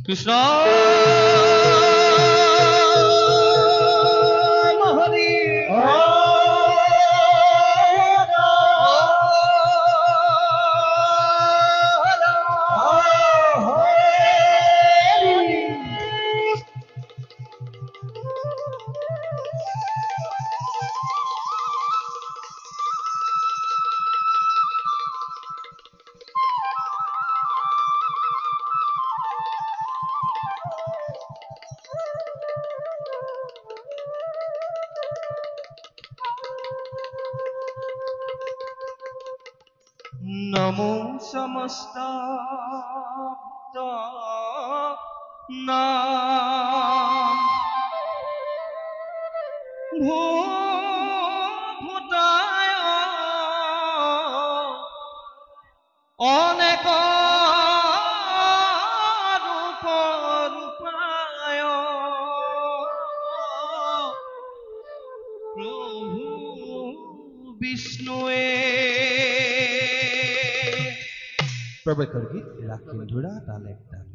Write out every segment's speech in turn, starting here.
কৃষ্ণ নমো সমস্ত নাম ভূতায় অনেক রূপ রূপায় প্রভু বিষ্ণুয়ে প্রবেশের গীত রাখিম ধুরা তাল এক তাল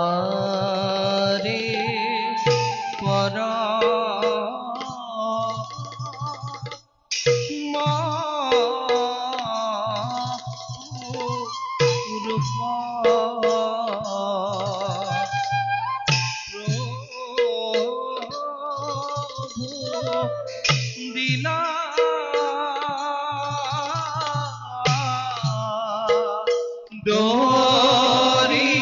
আরে পরা দিলা দরি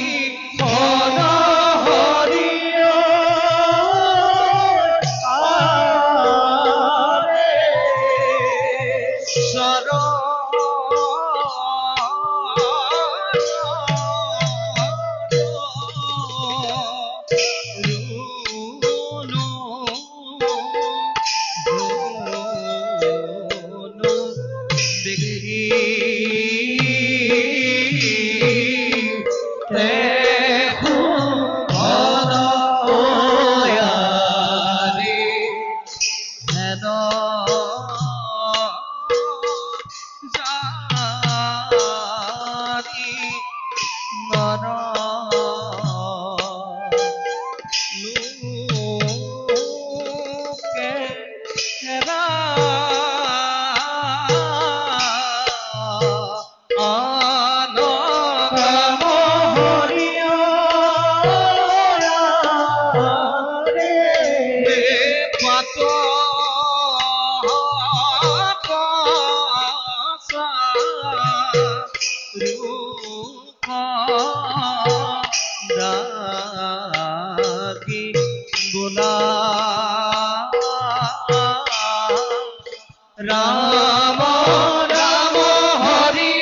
রাম রাম হরি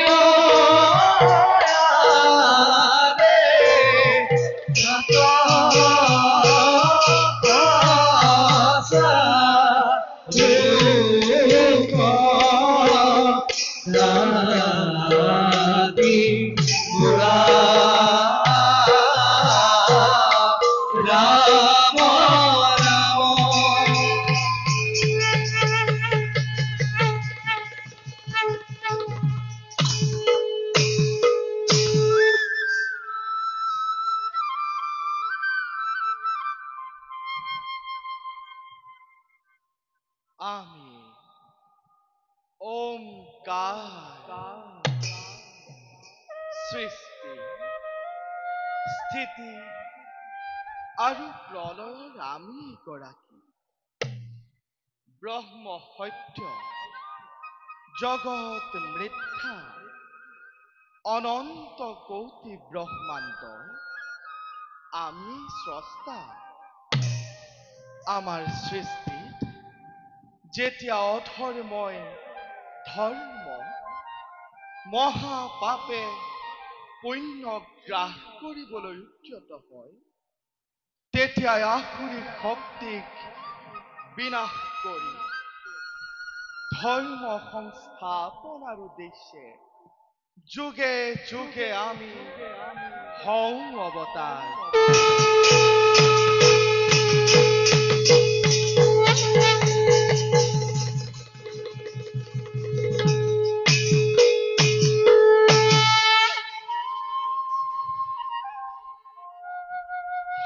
রাম আমি ওমকার সৃষ্টি স্থিতি আৰু প্ৰলয়ৰ আমি গৰাকী ব্ৰহ্ম সত্য জগত মৃত্যা অনন্ত কোটি ব্ৰহ্মাণ্ডৰ আমি স্ৰষ্টা আমাৰ সৃষ্টিত যেতিয়া অধৰ্মই ধৰ্ম মহাপাপে পুণ্য গ্ৰাস কৰিবলৈ উদ্যত হয় তেতিয়া আসুৰিক শক্তিক বিনাশ কৰি ধৰ্ম সংস্থাপনাৰ উদ্দেশ্যে যুগে যুগে আমি হওঁ অৱতাৰ।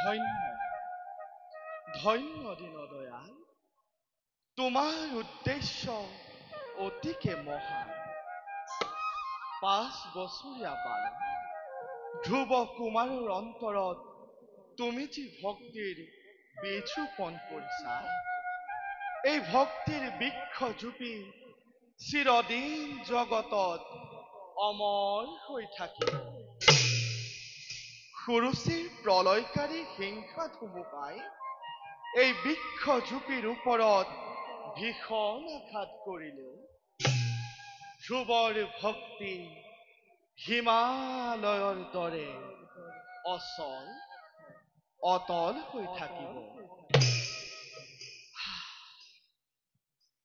ধন্য ধন্য দীনদয়াল, তোমাৰ উদ্দেশ্য অতিকে মহান। 5 বছৰীয়া বালক ধ্ৰুৱ কুমাৰৰ অন্তৰত তুমি যি ভক্তিৰ বীজ ৰোপণ কৰিছা, এই ভক্তিৰ বৃক্ষ জুপি চিৰদিন জগতত অমৰ হৈ থাকিব। সুৰুচিৰ প্ৰলয়কাৰী হিংসা ধুমুহাই এই বৃক্ষ জুপিৰ ওপৰত ভীষণ আঘাত কৰিলেও ধ্ৰুৱৰ ভক্তি হিমালয়ৰ দৰে অচল অতল হৈ থাকিব।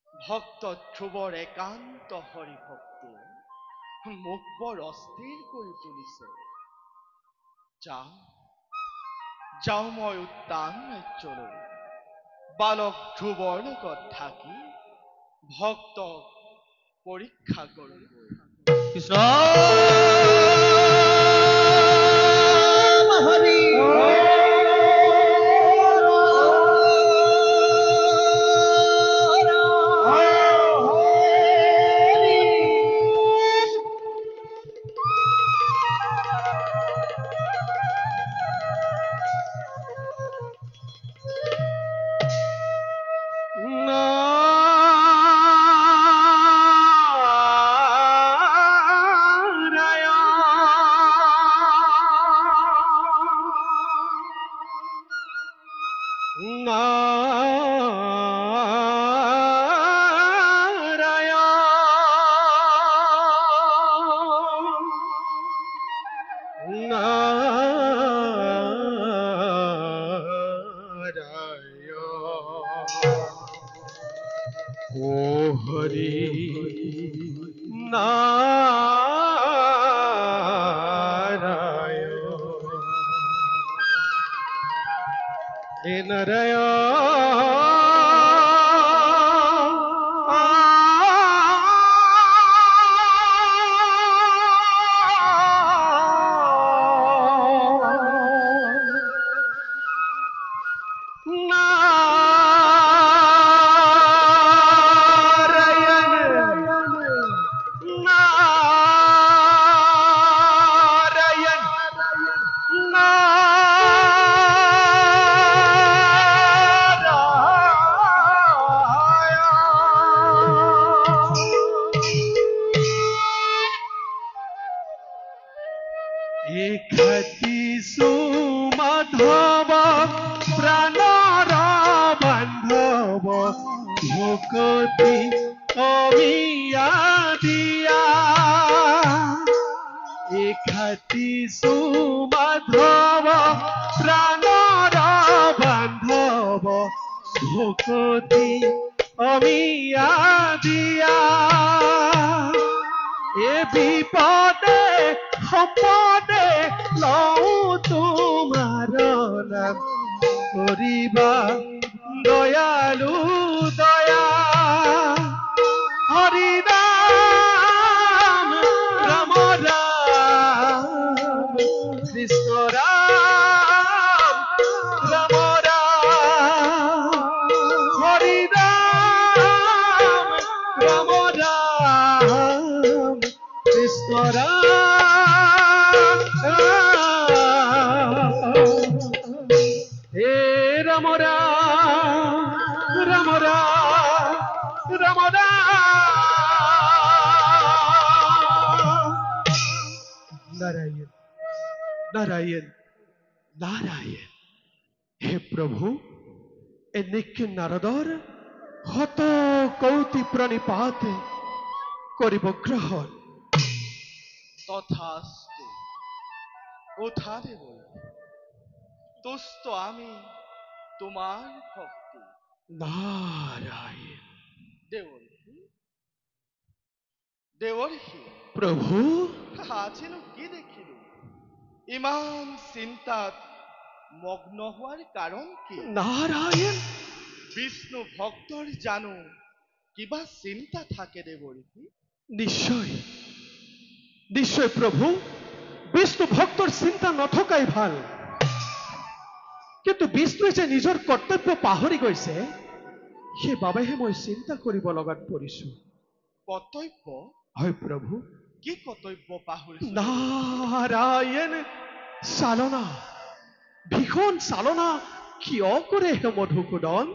ভক্ত ধ্ৰুৱৰ একান্ত হৰি ভক্তি মোক বৰ অস্থিৰ কৰি তুলিছে। যাওঁ মই উদ্যান ৰাজ্যলৈ, বালক ধ্ৰুৱৰ লগত থাকি ভক্তক পৰীক্ষা কৰোঁগৈ। কৃষ্ণ হৰি নাৰায়ণ নাৰায়ণ। হে প্ৰভু, এনেকে নাৰদৰ শত কৌটি প্ৰণিপাত কৰিব গ্ৰহণ। তথাস্তু উঠা দেৱল, তুষ্ট আমি তোমাৰ ভক্তি। নাৰায়ণ দেৱল দেৱৰ্ষি প্ৰভু আজিনো কি দেখিলো ইমান চিন্তাত মগ্ন হোৱাৰ কাৰণ কি নাৰায়ণ বিষ্ণু ভক্তৰ জানো কিবা চিন্তা থাকে দেৱৰ্ষি নিশ্চয় নিশ্চয় প্ৰভু বিষ্ণু ভক্তৰ চিন্তা নথকাই ভাল কিন্তু বিষ্ণুৱে যে নিজৰ কৰ্তব্য পাহৰি গৈছে সেইবাবেহে মই চিন্তা কৰিব লগাত পৰিছো কৰ্তব্য হয় প্ৰভু কি কৰ্তব্য পাহৰিছো নাৰায়ণ চালনা ভীষণ চালনা কিয় কৰে হে মধুসূদন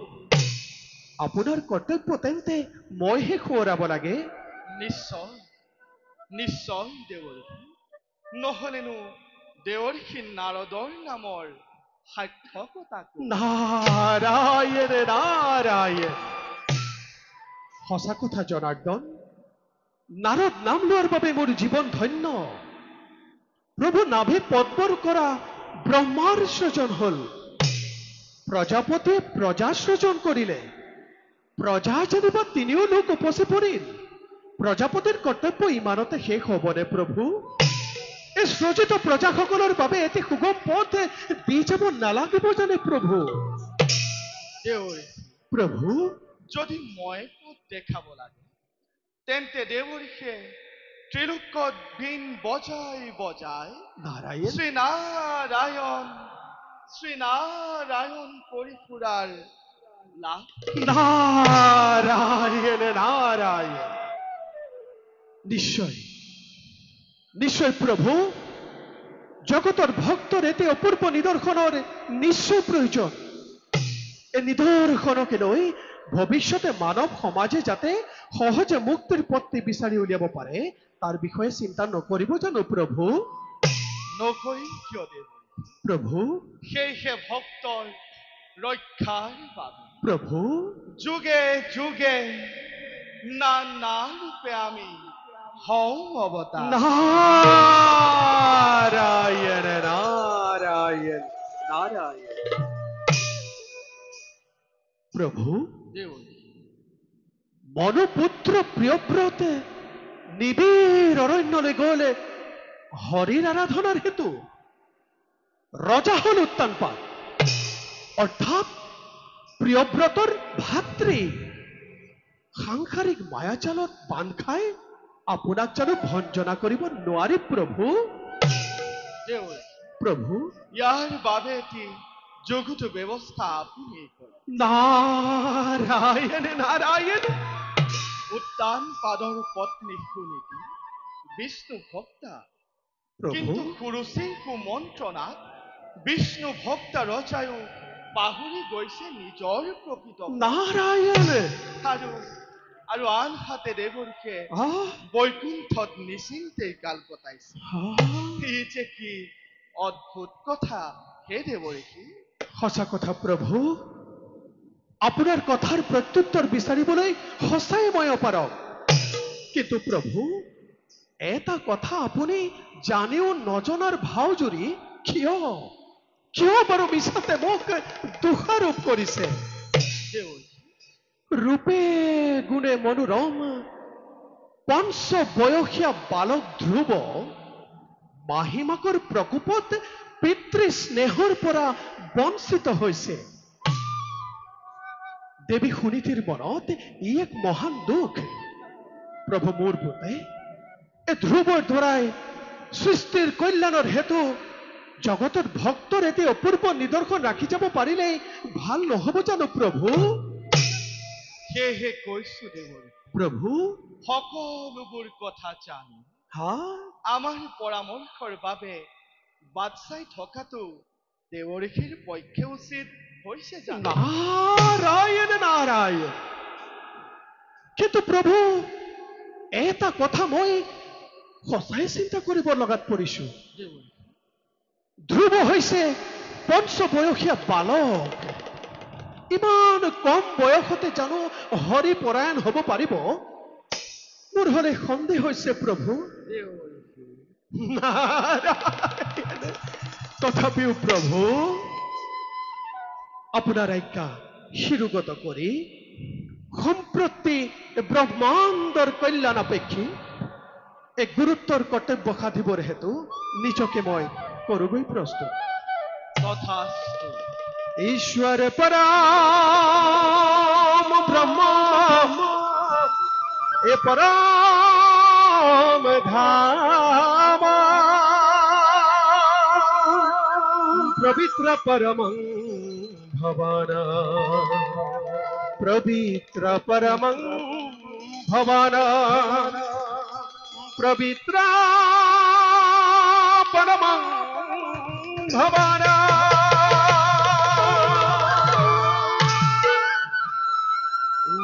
আপোনাৰ কৰ্তব্য তেন্তে মইহে সোঁৱৰাব লাগে নিশ্চয় নিশ্চয় দেৱৰ্ষি নহলেনো দেৱৰ্ষি নাৰদৰ নামৰ সাৰ্থকতা নাৰায়ণ নাৰায়ণ সঁচা কথা জনাৰ্দন নাৰদ নাম লোৱাৰ বাবে মোৰ জীৱন ধন্য প্ৰভু নাভি পদ্মৰ কৰা ব্ৰহ্মাৰ সৃজন হল প্ৰজাপতিয়ে প্ৰজা সৃজন কৰিলে প্ৰজা যেনিবা তিনিও লোক উপচি পৰিল প্ৰজাপতিৰ কৰ্তব্য ইমানতে শেষ হবনে প্ৰভু এই সৃজিত প্ৰজাসকলৰ বাবে এটি সুগম পথ দি যাব নালাগিব জানে প্ৰভু দেৱৰ্ষি প্ৰভু যদি মই পথ দেখাব লাগে তেন্তে দেৱৰ্ষিয়ে ত্ৰিলোকত বীণ বজাই বজাই নাৰায়ণ শ্ৰীনাৰায়ণ কৰি ফুৰাৰ লাভ নাৰায়ণ নাৰায়ণ নিশ্চয় নিশ্চয় প্ৰভু জগতৰ ভক্তৰ এটি অপূৰ্ব নিদৰ্শনৰ নিশ্চয় প্ৰয়োজন এই নিদৰ্শনকে লৈ ভৱিষ্যতে মানৱ সমাজে যাতে সহজে মুক্তিৰ পথটি বিচাৰি উলিয়াব পাৰে তাৰ বিষয়ে চিন্তা নকৰিব জানো প্ৰভু নকৰিম কিয় দেৱৰ্ষি প্ৰভু সেয়েহে ভক্তৰ ৰক্ষাৰ বাবে প্ৰভু যুগে যুগে নানা ৰূপে আমি হওঁ অৱতাৰ নাৰায়ণ নাৰায়ণ নাৰায়ণ প্ৰভু দেৱৰ্ষি মনুপুত্ৰ প্ৰিয়ব্ৰতে নিবিড় অৰণ্যলৈ গ'লে হৰিৰ আৰাধনাৰ হেতু ৰজা হল উত্তানপাত অৰ্থাৎ প্ৰিয়ব্ৰতৰ ভাতৃ সাংসাৰিক মায়াজালত বান্ধ খাই আপোনাক জানো ভঞ্জনা কৰিব নোৱাৰি প্ৰভু দেৱৰ্ষি প্ৰভু ইয়াৰ বাবে এটি যোগ্য ব্যৱস্থা আপুনি কৰক নাৰায়ণ নাৰায়ণ উত্তান পাদৰ পত্নী সুনীতি বিষ্ণু ভক্তা প্ৰভু কিন্তু সুৰুচিৰ কুমন্ত্ৰণাত বিষ্ণু ভক্তা ৰজায়ো পাহৰি গৈছে নিজৰ প্ৰকৃত নাৰায়ণ আৰু আনহাতে দেৱৰ্ষিয়ে আহ বৈকুণ্ঠত নিশ্চিন্তে কাল কটাইছে আহ ই যে কি অদ্ভুত কথা হে দেৱৰ্ষি সঁচা কথা প্ৰভু আপোনাৰ কথাৰ প্ৰত্যুত্তৰ বিচাৰিবলৈ সঁচাই মই অপাৰগ কিন্তু প্ৰভু এটা কথা আপুনি জানিও নজনাৰ ভাও জুৰি কিয় কিয় বাৰু মিছাতে মোক দোষাৰোপ কৰিছে দেৱৰ্ষি ৰূপে গুণে মনোৰম পঞ্চ বয়সীয়া বালক ধ্ৰুৱ মাহীমাকৰ প্ৰকোপত পিতৃ স্নেহৰ পৰা বঞ্চিত হৈছে দেৱী সুনীতিৰ মনত ই এক মহান দুখ প্ৰভু মোৰ বোধে এই ধ্ৰুৱৰ দ্বাৰাই সৃষ্টিৰ কল্যাণৰ হেতু জগতৰ ভক্তৰ এটি অপূৰ্ব নিদৰ্শন ৰাখি যাব পাৰিলে ভাল নহব জানো প্ৰভু সেয়েহে কৈছো দেৱৰ্ষি প্ৰভু সকলোবোৰ কথা জানি হা আমাৰ পৰামৰ্শৰ বাবে বাট চাই থকাটো দেৱৰ্ষিৰ পক্ষে উচিত হৈছে জানো নাৰায়ণ নাৰায়ণ কিন্তু প্ৰভু এটা কথা মই সঁচাই চিন্তা কৰিব লগাত পৰিছো দেৱৰ্ষি ধ্ৰুৱ হৈছে পঞ্চবয়সীয়া বালক ইমান কম বয়সতে জানো হৰি পৰায়ণ হ'ব পাৰিব মোৰ হলে সন্দেহ হৈছে প্ৰভু দেৱৰ্ষি নাৰায়ণ তথাপিও প্ৰভু আপোনাৰ আজ্ঞা শিৰোগত কৰি সম্প্ৰতি ব্ৰহ্মাণ্ডৰ কল্যাণ আপেক্ষী এক গুৰুত্বৰ কৰ্তব্য সাধিবৰ হেতু নিজকে মই কৰোগৈ প্ৰস্তুত। তথাস্তু। ঈশ্বৰ পৰম ব্ৰহ্ম এ পৰম ধাম পবিত্ৰ পৰম ভৱন পবিত্ৰ পৰম ভৱন পবিত্ৰ পৰম ভৱন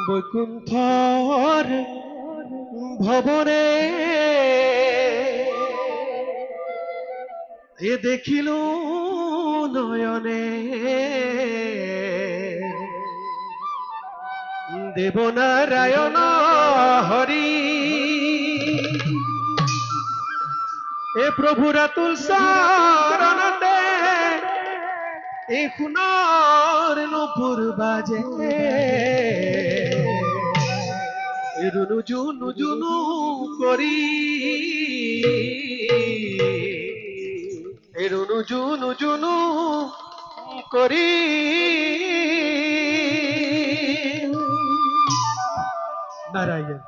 বৈকুণ্ঠৰ ভৱনে এ দেখিলো নয়নে দেৱনাৰায়ণ হৰি এ প্ৰভুৰ আতুল চৰণতে এই সোণৰ নুপুৰ বাজে ৰুণু জুনু জুনু কৰি ৰুণু জুনু জুনু কৰি নারায়ণ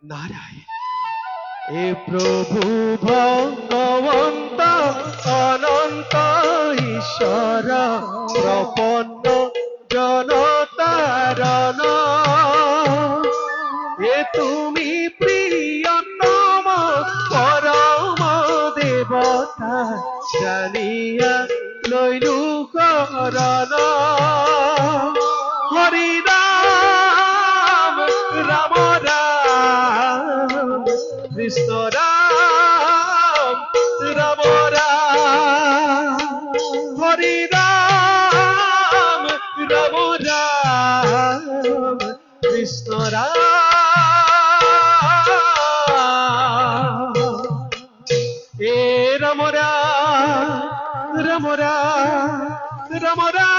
নারায়ণ এ প্রভু ভগবন্ত অনন্ত ঈশ্বর প্রপন্ন জনতারণ এ তুমি প্রিয়তম পরম দেবতা জানিয়া লইলু করণ হরি রাম রাম রাম কৃষ্ণ রাম রাম রাম হরি রাম রাম রাম কৃষ্ণ রাম এ রাম রাম রাম রাম রাম রাম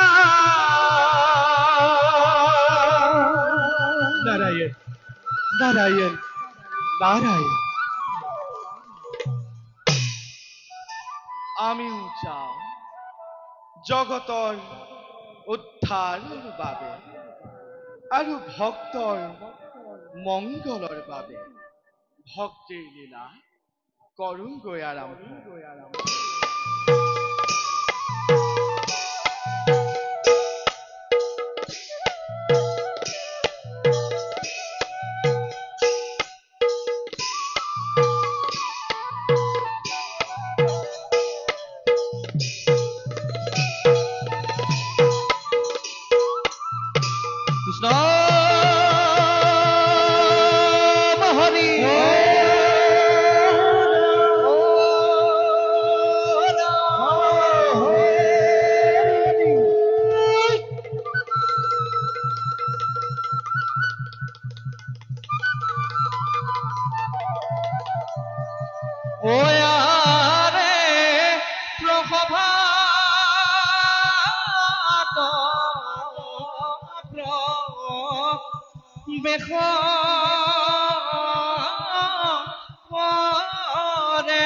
নারায়ণ নারায়ণ নারায়ণ আমিও চাও জগতৰ উদ্ধাৰৰ বাবে আৰু ভক্তৰ মংগলৰ বাবে ভক্তিৰ লীলা কৰোঁগৈ আৰম্ভ। কৃষ্ণ হৰি ওয়ারে প্রসভাত বেশ করে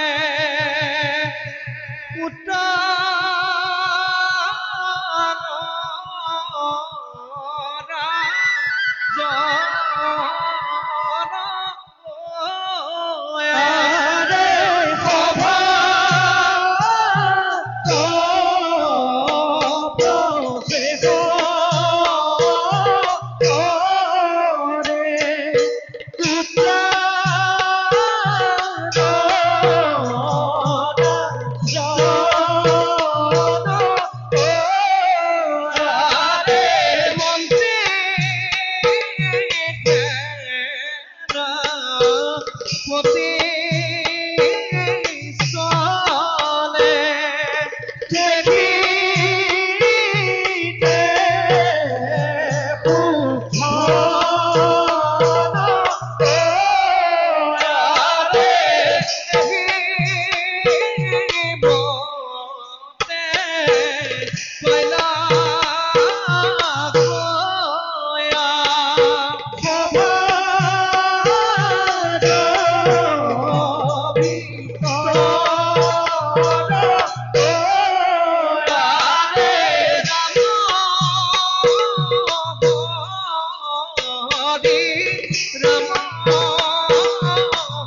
রাম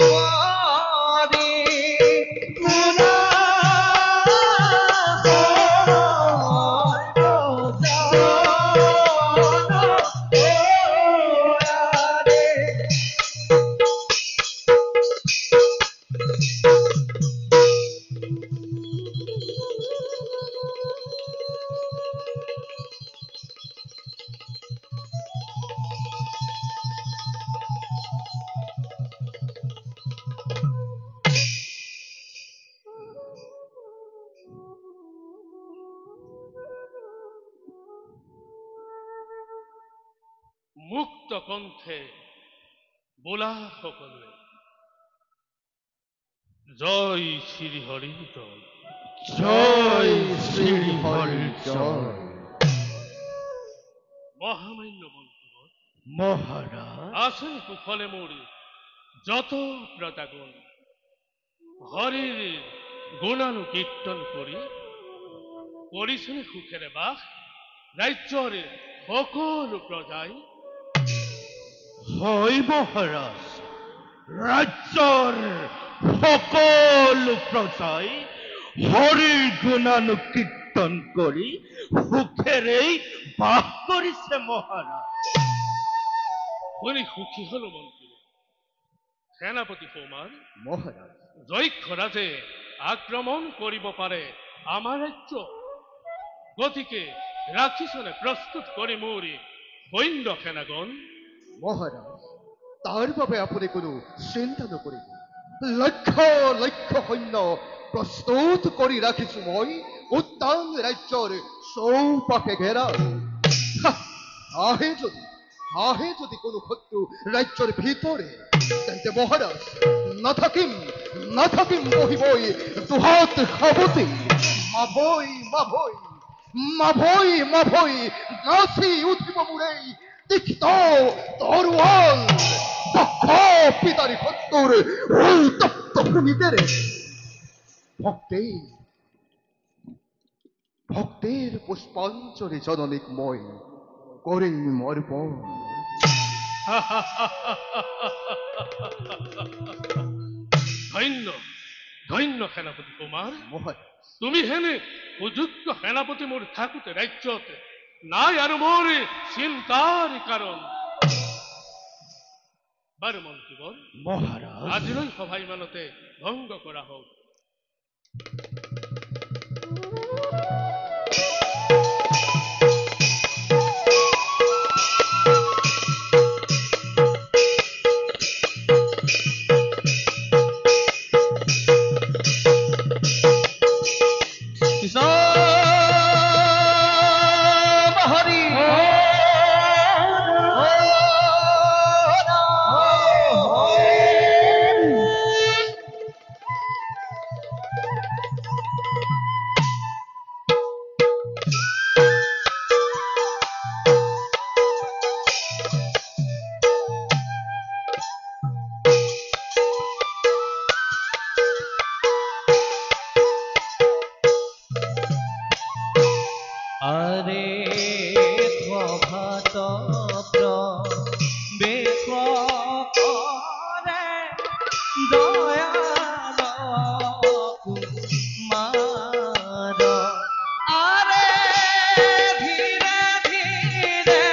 হরি মুনা মুক্ত কণ্ঠে বোলা সকলে জয় শ্রী হরি জয়। জয় শ্রী হরি জয়। মহামান্য মন্ত্রীবর মহারাজ আসুন কুফলে মোড়ে যত প্রজাগণ হরির গুণানুকীর্তন করি পরিশনে সুখের বাস রাজ্যের সকল প্রজাই হয় মহারাজ, রাজ্যর সকল প্রজাই হরির গুণানুকীর্তন করি সুখেরেই বাস করিছে মহারাজ। উনি সুখী হল মন্ত্রী। সেনাপতি কুমার মহারাজ যক্ষ রাজে আক্রমণ করিব পারে আমার রাজ্য, গতিকে রাখিছনে প্রস্তুত করি মোরি সৈন্য সেনাগণ। মহারাজ, তার বাবে আপুনি কোনো চিন্তা নকৰিব। লক্ষ লক্ষ সৈন্য প্ৰস্তুত কৰি ৰাখিছো মই উত্তান ৰাজ্যৰ চৌপাশে ঘেৰা। আহে যদি কোনো শত্ৰু ৰাজ্যৰ ভিতৰে, তেন্তে মহাৰাজ নাথাকিম বহিবই দুহাত সাৱতি। মাভৈ নাচি উঠিব মোৰেই তিক্ত তৰোৱাল। দক্ষ পিতাৰী শত্ৰুৰ উত্তপ্ত ভূমিতেৰে ভক্তিৰ পুষ্পাঞ্জলি জননীক মই কৰিম অৰ্পণ। ধন্য ধন্য সেনাপতি কুমাৰ, মহাৰাজ, তুমি হেনে সুযোগ্য সেনাপতি মোর থাকুতে রাজ্যতে নাই আর মোর চিন্তার কারণ। বার মন্ত্রীবর মহারাজ আজিলৈ সভা ইমানতে ভঙ্গ করা হোক। আরে প্রভাত প্রবেশ করে দয়াল কুমার। আরে ধীরে ধীরে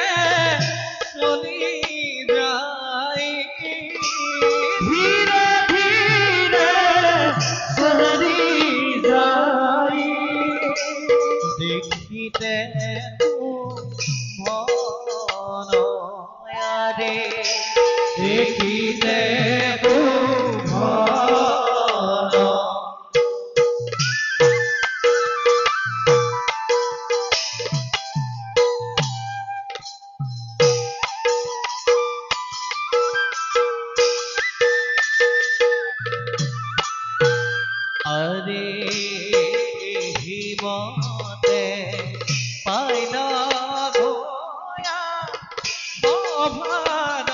চলি যাই, ধীরে ধীরে চলি যাই। দেখিতে মনয়ারে, দেখিতে মন। আরে হিমতে পাইলা গোয়া সভার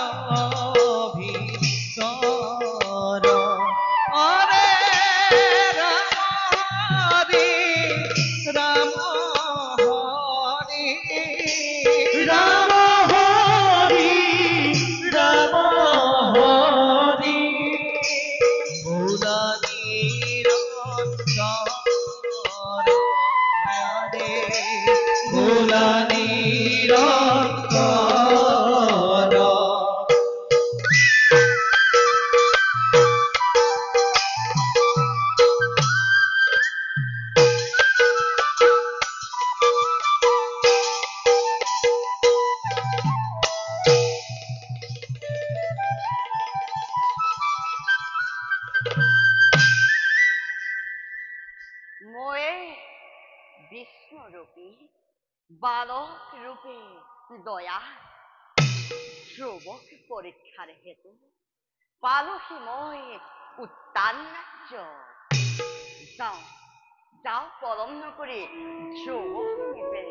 রূপী বালক রূপে দয়া ধ্রুবক পরীক্ষার হেতু পালসীময় উত্তান রাজ্য যাও যাও পলম নকৰি ধ্ৰুবক নিবে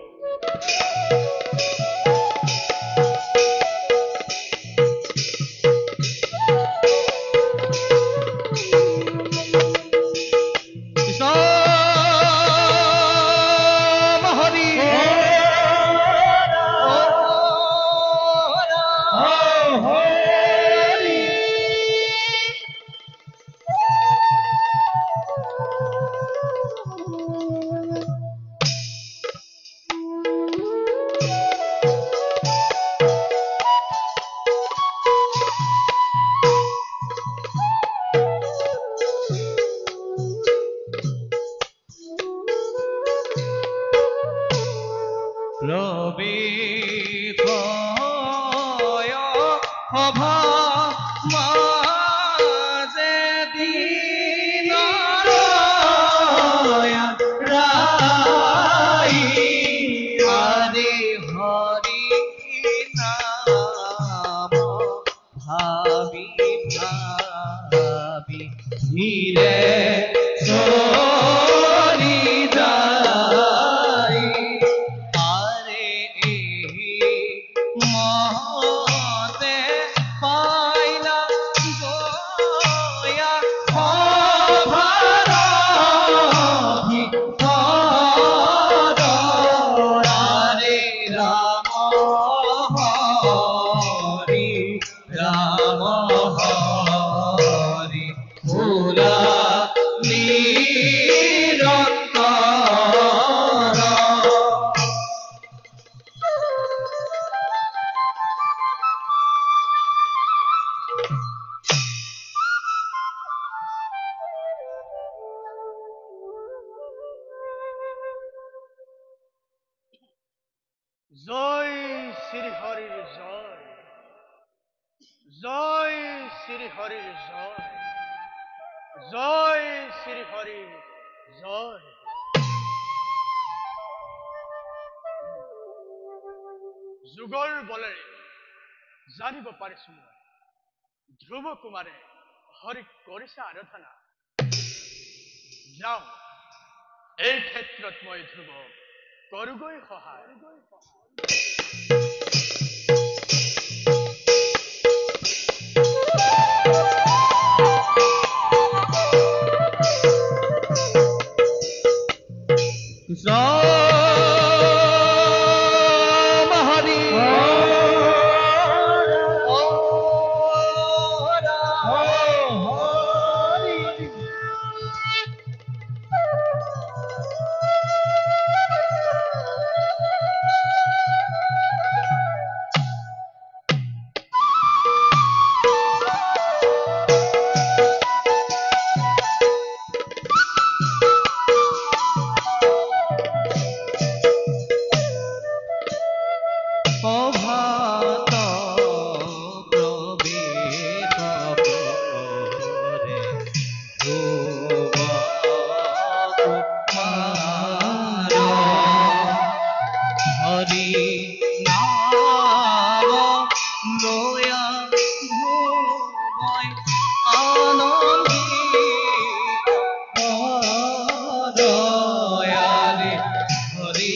লবিথয় সভা মাজে দিনৰ ৰাই আদি হৰি নাম ভাবি ভাবি ধীৰে চলি যায় আরে মহতে পাইলা গয়া সভারথি আরে রাম হরি রাম হরি ভোলা নিরন্তর জয় শ্রী হরির জয় জয় শ্রী হরির জয় জয় শ্রী হরির জয় যুগৰ বলেৰে জানিব পাৰিছো মই ধ্ৰুৱ কুমাৰে হৰিক কৰিছে আৰাধনা যাওঁ এই ক্ষেত্ৰত মই ধ্ৰুৱক কৰোগৈ সহায় রাম হরি প্রভাত প্রবেশ করে ধ্রুব কুমার হরি নাম লয়া ধ্রুবয় আনন্দিত দয়ালে হরি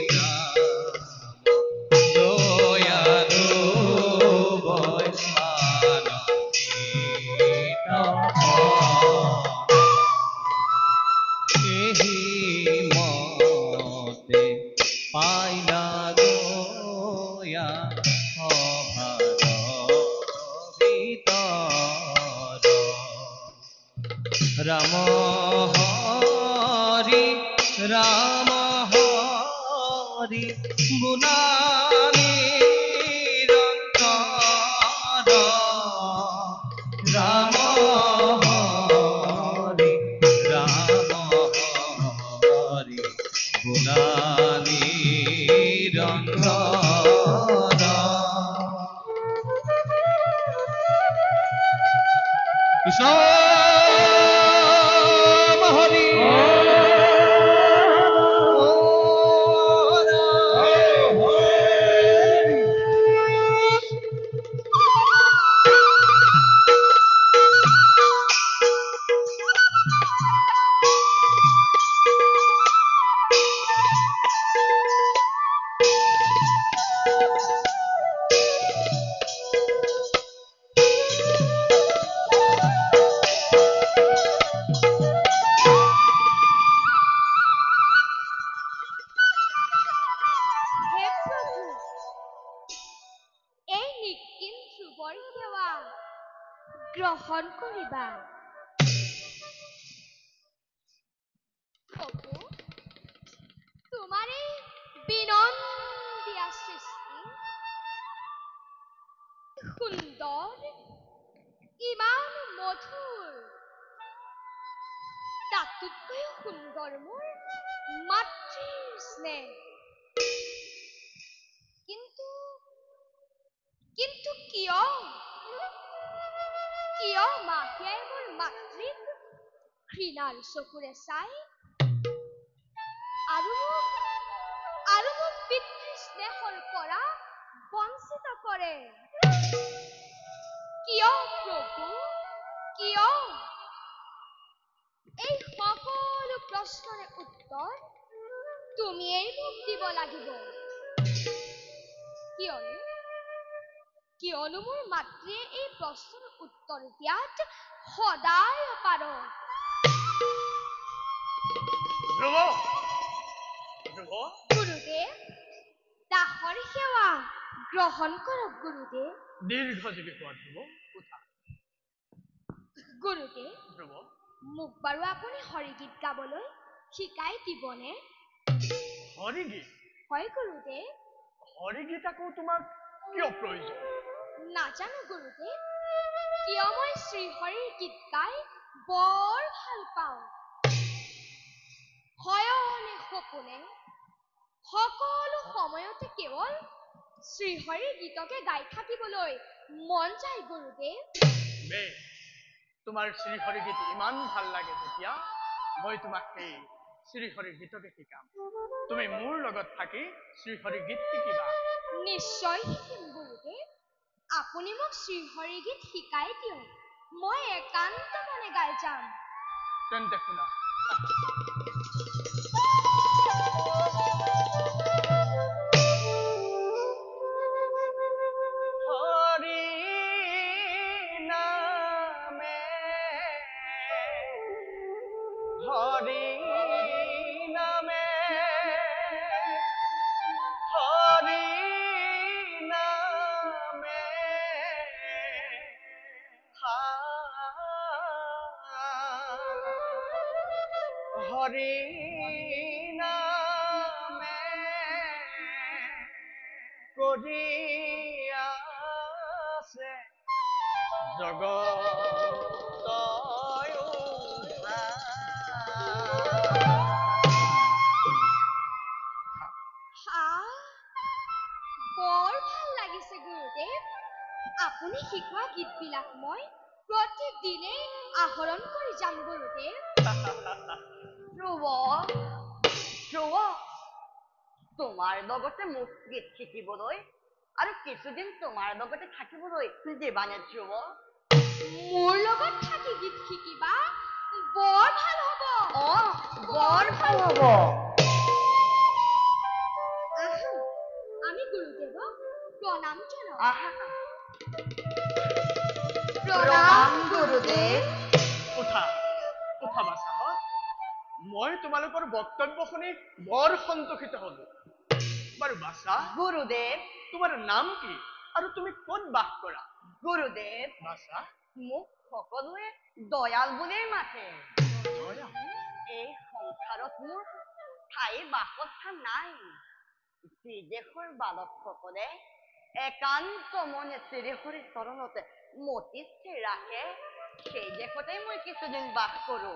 নাম দয়ালু বৈষ্ণবিত এহি মতে পাইলা গয়া সভার ভিতর রাম হরি রাম হরি বুনানি রন্তর রাম হরি রাম হরি বুনানি রন্তর কৃষ্ণ হরি সেৱা গ্ৰহণ কৰিবা। প্ৰভু, তোমাৰ এই বিনন্দীয়া সৃষ্টি সুন্দৰ, ইমান মধুৰ, তাতোতকৈও সুন্দৰ মোৰ মাতৃৰ স্নেহ। কিন্তু কিন্তু কিয় কিয় মাহীয়ে মোৰ মাতৃক ঘৃণাৰ চকুৰে চাই আৰু মোক পিতৃ স্নেহৰ পৰা বঞ্চিত কৰে? কিয় প্ৰভু, কিয়? এই সকলো প্ৰশ্নৰে উত্তৰ তুমিয়েই মোক দিব লাগিব। কিয়নো মোৰ মাতৃয়ে এই প্ৰশ্নৰ উত্তৰ দিয়াত সদায় অপাৰগ। গুৰুদেৱ, দাসৰ সেৱা গ্ৰহণ কৰক গুৰুদেৱ। দীৰ্ঘজীৱী হোৱা ধ্ৰুৱ, উঠা। গুৰুদেৱ, ধ্ৰুৱ, মোক বাৰু আপুনি হৰিগীত গাবলৈ শিকাই দিবনে? হৰিগীত? হয় গুৰুদেৱ। হৰিগীত আকৌ তোমাক কিয় প্ৰয়োজন? নাজানো গুৰুদেৱ, কিয় মই শ্ৰীহৰিৰ গীত গাই বৰ ভাল পাওঁ। শয়নে সপোনে সকলো সময়তে কেৱল শ্ৰীহৰিৰ গীতকে গাই থাকিবলৈ মন যায় গুৰুদেৱ। বেশ, তোমাৰ শ্ৰীহৰি গীত ইমান ভাল লাগে যেতিয়া মই তোমাক সেই শ্ৰীহৰি গীতকে শিকাম। তুমি মোৰ লগত থাকি শ্ৰীহৰি গীত শিকিবা। নিশ্চয় শিকিম গুৰুদেৱ। আপুনি মোক শ্ৰীহৰি গীত শিকাই দিয়ক, মই একান্ত মনে গাই যাম। তেন্তে শুনা। হৰি নামে কৰি আছে জগত বৰ ভাল লাগিছে গুৰুদেৱ। আপুনি শিকোৱা গীতবিলাক মই প্ৰতিদিনে আহৰণ কৰি যাম গুৰুদেৱ। ধ্ৰুৱ, তোমাৰ লগতে মোক গীত শিকিবলৈ আৰু কিছুদিন তোমাৰ লগতে থাকিবলৈ দিবানে ধ্ৰুৱ? মোৰ লগত থাকি গীত শিকিবা? বৰ ভাল হ'ব। বৰ ভাল হ'ব। আমি গুৰুদেৱক প্ৰণাম জনাওঁ। প্ৰণাম গুৰুদেৱ। উঠা বাচাহঁত, মই তোমালোকৰ বক্তব্য শুনি বৰ সন্তোষিত হলো। বাৰু বাচা, গুৰুদেৱ। তোমাৰ নাম কি আৰু তুমি ক'ত বাস কৰা? গুৰুদেৱ, বাচা, মোক সকলোৱে দয়াল বুলিয়েই মাতে। এই সংসাৰত মোৰ ঠাই বাসস্থান নাই। বিদেশৰ বালকসকলে একান্ত মনে শ্ৰীহৰিৰ চৰণতে মতি স্থিৰ ৰাখে, সেই দেশতে মই কিছুদিন বাস কৰো।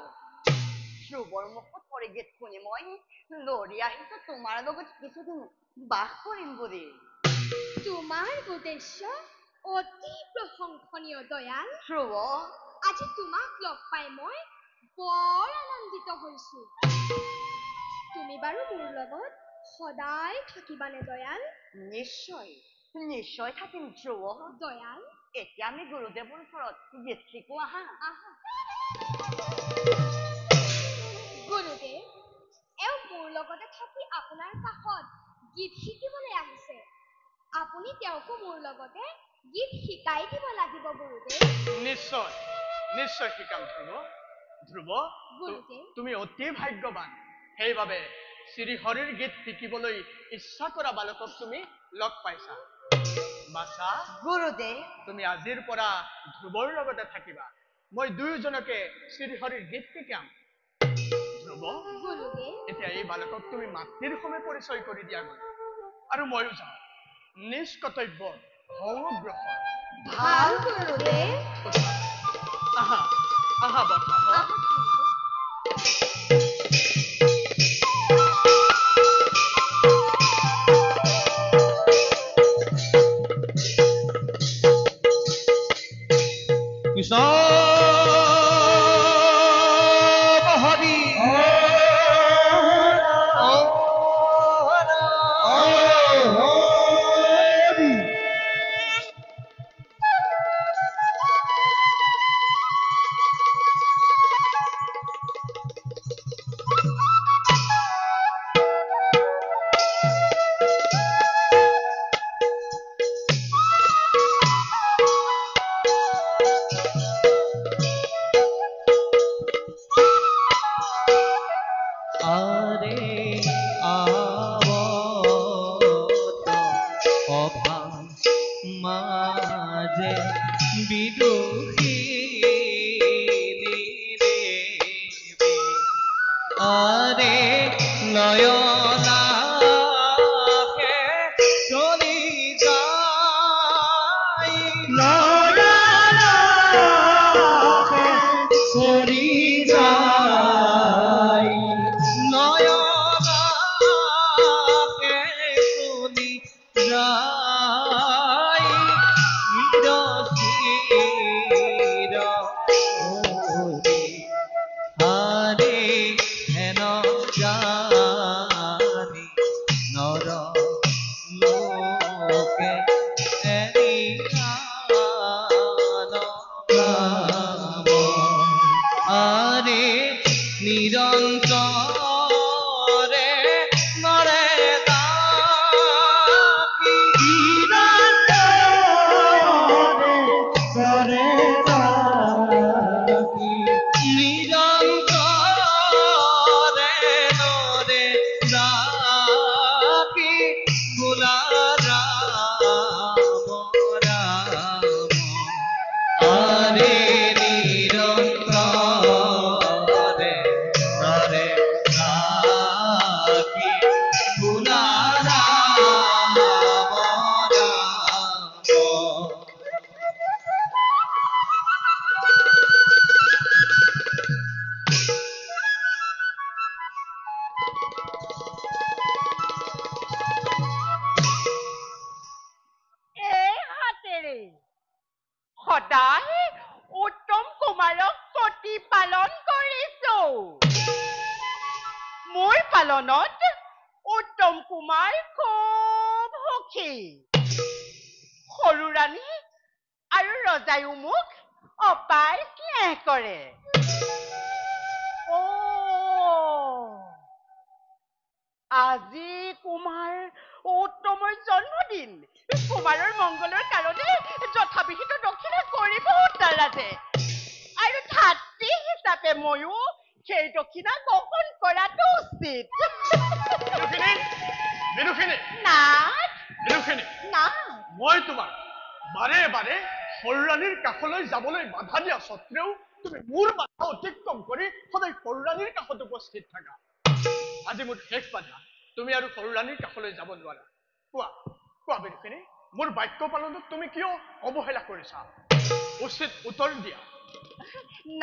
ধ্ৰুৱৰ মুখত হৰিগীত শুনি মই লৰি আহিছো তোমাৰ লগত কিছুদিন বাস কৰিম বুলি। তোমাৰ উদ্দেশ্য অতি প্ৰশংসনীয় দয়াল। ধ্ৰুৱ, আজি তোমাক লগ পাই মই বৰ আনন্দিত হৈছো। তুমি বাৰু মোৰ লগত সদায় থাকিবানে দয়াল? নিশ্চয় থাকিম ধ্ৰুৱ। দয়াল, এতিয়া আমি গুৰুদেৱৰ ওচৰত গীত শিকো আহা। গুৰুদেৱ, এওঁ মোৰ লগতে থাকি আপোনাৰ কাষত গীত শিকিবলৈ আহিছে। আপুনি তেওঁকো মোৰ লগতে গীত শিকাই দিব লাগিব গুৰুদেৱ। নিশ্চয় শিকাম ধ্ৰুৱ। গুৰুদেৱ, তুমি অতি ভাগ্যৱান, সেইবাবে শ্ৰীহৰিৰ গীত শিকিবলৈ ইচ্ছা কৰা বালকক তুমি লগ পাইছা। বাছা গুৰুদেৱ তুমি আজিৰ পৰা ধ্ৰুৱৰ লগতে থাকিবা মই দুয়োজনকে শ্ৰীহৰিৰ গীত শিকাম ধ্ৰুৱ গুৰুদেৱ এতিয়া এই বালকক তুমি মাতৃৰ সমে পৰিচয় কৰি দিয়া গ'ল আৰু ময়ো যাওঁ নিজ কৰ্তব্য অগ্ৰসৰ ভাল গুৰুদেৱ আহা আহা বৰ্তা আহক গুৰুদেৱ। কৃষ্ণ হৰি আরে আবত অভা মাঝে বিদুষী আরে নয়নাকে চলি যায় নয়নাকে চলি যায় নয়নাকে চলি যায় নিরশির হারে হেন জানি নর লোকে আরে নিরন্তরে নরে তাকি নিরন্তরে তাকি নিরন্তরে নরে তাকি ভোলা রাম রাম আরে নিরন্তরে নরে তাকি ভোলা রাম রাম এই হাতেৰে সদায় উত্তম কুমাৰক প্ৰতিপালন কৰিছো মোৰ পালনত উত্তম কুমাৰ খুব সুখী সৰু ৰাণী আৰু ৰজায়ো মোক অপাৰ স্নেহ কৰে আজি কুমাৰ উত্তমৰ জন্মদিন কুমাৰৰ মংগলৰ কাৰণে যথাবিহিত দক্ষিণা কৰিব নালাগে আৰু ভাতৃ হিচাপে ময়ো সেই দক্ষিণা গ্ৰহণ কৰাটো উচিত বিদুষিনী নাথ বিদুষিনী নাথ মই তোমাক বাৰে বাৰে সৰুৰাণীৰ কাষলৈ যাবলৈ বাধা দিয়া স্বত্তেও তুমি মোৰ বাধা অতিক্ৰম কৰি সদায় সৰুৰাণীৰ কাষত উপস্থিত থাকা আজি মোৰ শেষ বাধা তুমি আৰু সৰুৰাণীৰ কাষলৈ যাব নোৱাৰা কোৱা কোৱা বিদুষিনী মোৰ বাক্য পালনত তুমি কিয় অৱহেলা কৰিছা উচিত উত্তৰ দিয়া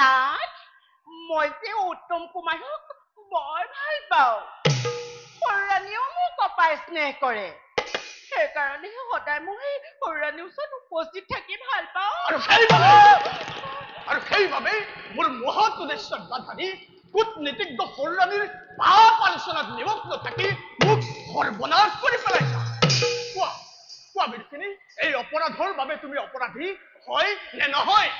নাথ মই যে উত্তম কুমাৰক বৰ ভাল পাওঁ সৰুৰাণীয়েও মোক অপাৰ স্নেহ কৰে সেইকাৰণে সদায় মই সৰুৰাণীৰ ওচৰত উপস্থিত থাকি ভাল পাওঁ আৰু সেইবাবে মোৰ মহৎ উদ্দেশ্যত বাধা দি কূটনীতিজ্ঞ সৰুৰাণীৰ পাপ আলোচনাত নিমগ্ন থাকি মোক সৰ্বনাশ কৰি পেলাইছা কোৱা কোৱা বিদুষিনী এই অপৰাধৰ বাবে তুমি অপৰাধী হয় নে নহয়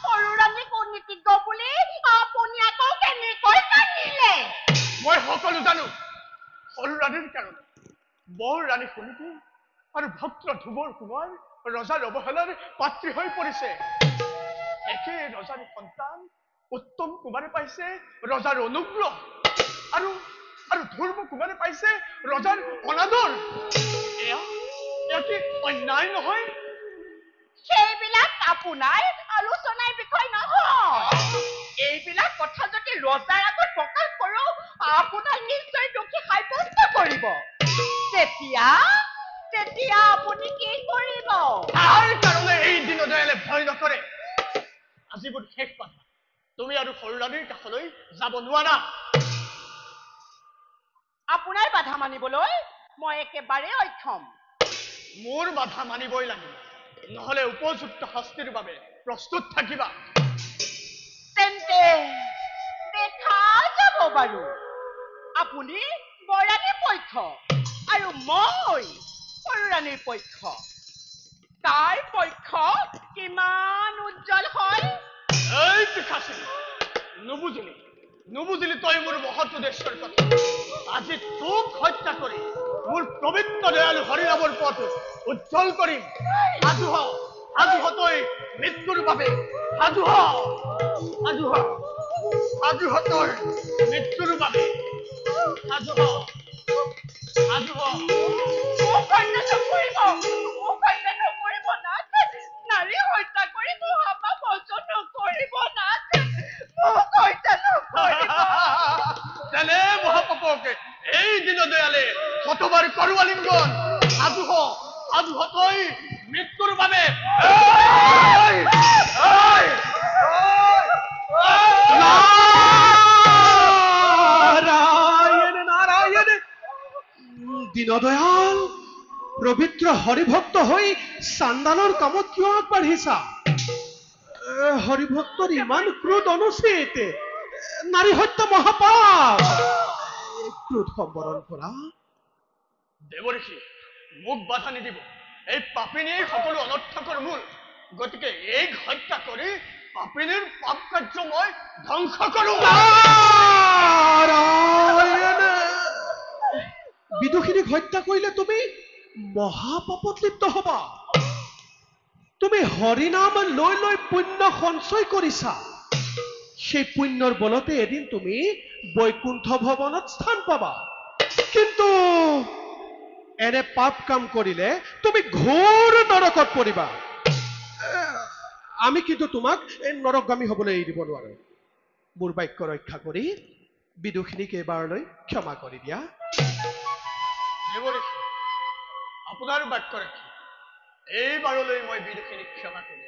সৰুৰাণী কূটনীতিজ্ঞ বুলি আপুনি আকৌ কেনেকৈ জানিলে মই সকলো জানো সৰুৰাণীৰ কাৰণে বৰ ৰাণী সুনীতি আৰু ভক্ত ধ্ৰুৱৰ কুমাৰ ৰজাৰ অৱহেলাৰ পাত্ৰী হৈ পৰিছে একে ৰজাৰ সন্তান উত্তম কুমাৰে পাইছে ৰজাৰ অনুগ্ৰহ আৰু ধ্ৰুৱ কুমাৰে পাইছে ৰজাৰ অনাদৰ এয়া কি অন্যায় নহয়? সেইবিলাক আপোনাৰ আলোচনাৰ বিষয় নহয়। এইবিলাক কথা যদি ৰজাৰ আগত প্ৰকাশ কৰোঁ, আপোনাক নিশ্চয় দোষী সাব্যস্ত কৰিব। তেতিয়া আপুনি কি কৰিব? তাৰ কাৰণে এই দীনদয়ালে ভয় নকৰে। আজি মোৰ শেষ কথা, তুমি আৰু সৰুৰাণীৰ কাষলৈ যাব নোৱাৰা। আপোনাৰ বাধা মানিবলৈ মই একেবাৰে অক্ষম। মোৰ বাধা মানিবই লাগিব, নহলে উপযুক্ত শাস্তিৰ বাবে প্ৰস্তুত থাকিবা। তেন্তে দেখা যাব বাৰু। আপুনি বৰাণীৰ পক্ষ আৰু মই সৰুৰাণীৰ পক্ষ। কাৰ পক্ষ কিমান উজ্জ্বল হয়? এই পিশাচী, নুবুজিলি তই মোৰ মহৎ উদ্দেশ্যৰ কথা। আজি তোক হত্যা কৰি মোৰ পবিত্ৰ দয়ালু হৰিনামৰ পথ উজ্জ্বল কৰিম। সাজু হ তই মৃত্যুৰ বাবে। সাজু হ তই মৃত্যুৰ বাবে। সাজু হ। মোক হত্যা নকৰিব, নাথ। নাৰী হত্যা কৰি মহাপাপ বৰ্জন নকৰিব, নাথ। মোক হত্যা নকৰিব। তেনে মহাপাপকে এই দীনদয়ালে শতবাৰ কৰো আলিংগন। সাজু হ তই মৃত্যুৰ বাবে। নাৰায়ণ নাৰায়ণ দীনদয়াল পবিত্ৰ হৰিভক্ত হৈ চান্দালৰ কামত কিয় আগবাঢ়িছা? হৰিভক্তৰ ইমান ক্ৰোধ অনুচিত, নাৰী হত্যা মহাপাপ। ক্ৰোধ সম্বৰণ কৰা। দেৱঋষি, মোক বাধা নিদিব। এই পাপিনীয়ে সকলো অনৰ্থকৰ মূল। গতিকে এই হত্যা কৰি পাপিনীৰ পাপ কাৰ্য মই ধ্বংস কৰো। নাৰায়ণ বিদুষিনীক হত্যা কৰিলে তুমি মহাপাপত লিপ্ত হবা। তুমি হৰিনাম লৈ লৈ পুণ্য সঞ্চয় কৰিছা। সেই পুণ্যৰ বলতে এদিন তুমি বৈকুণ্ঠ ভৱনত স্থান পাবা। কিন্তু এনে পাপ কাম কৰিলে তুমি ঘোৰ নৰকত পৰিবা। আমি কিন্তু তোমাক নৰকগামী হবলৈ এৰি দিব নোৱাৰো। মোৰ বাক্য ৰক্ষা কৰি বিদুষিনীক এইবাৰলৈ ক্ষমা কৰি দিয়া। দেৱঋষি, আপোনাৰ বাক্য ৰাখি এইবাৰলৈ মই বিদুষিনীক ক্ষমা কৰিম।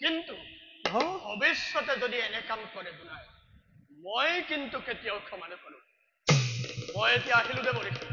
কিন্তু ভৱিষ্যতে যদি এনে কাম কৰে বুলাই, মই কিন্তু কেতিয়াও ক্ষমা নকৰো। মই এতিয়া আহিলো দেৱঋষি।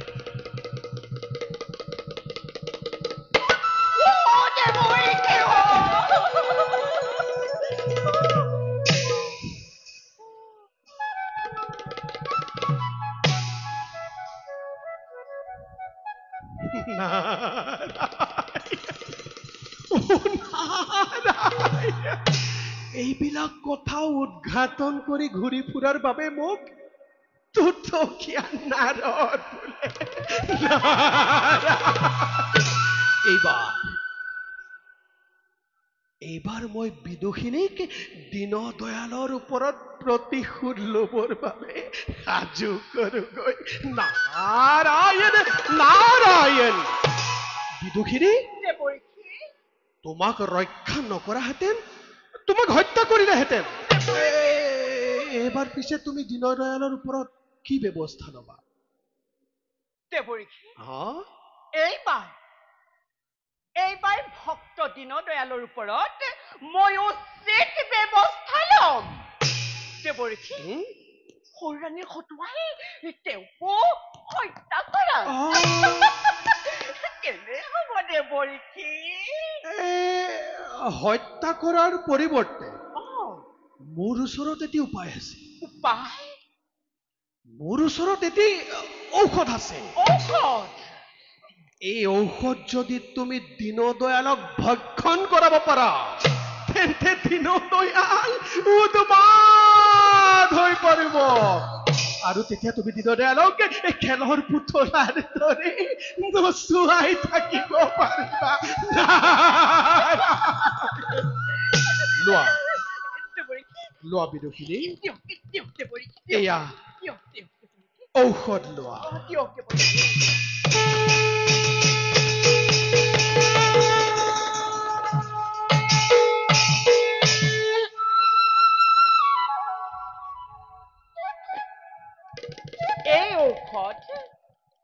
এইবিলাক কথা উদ্ঘাটন কৰি ঘূৰি ফুৰাৰ বাবে মোক তুতকীয়া নাৰদ বোলে। এইবাৰ মই বিদুষিনীক দীনদয়ালৰ ওপৰত প্ৰতিশোধ লবৰ বাবে সাজু কৰোগৈ। নাৰায়ণ নাৰায়ণ বিদুষিনী, তোমাক ৰক্ষা নকৰাহেঁতেন তোমাক হত্যা কৰিলেহেঁতেন। এবাৰ পিছে তুমি দীনদয়ালৰ ওপৰত কি ব্যৱস্থা লবা? দেৱঋষি, হা? এইবাৰ ভক্ত দীনদয়ালৰ ওপৰত মই উচিত ব্যৱস্থা ল'ম। দেৱঋষি, সৰুৰাণীৰ হতুৱাই তেওঁকো হত্যা কৰা। কেনে হ'ব দেৱঋষি? হত্যা কৰাৰ পৰিৱৰ্তে মোৰ ওচৰত এটি উপায় আছে। উপায়? মোৰ ওচৰত এটি ঔষধ আছে। ঔষধ? এই ঔষধ যদি তুমি দীনদয়ালক ভক্ষণ কৰাব পাৰা, তেন্তে দীনদয়াল উন্মাদ হৈ পৰিব। আৰু তেতিয়া তুমি দীনদয়ালক খেলৰ পুতলাৰ দৰে নচুৱাই থাকিব পাৰিবা। লোৱা বিদুষিনী, এয়া ঔষধ লোৱা।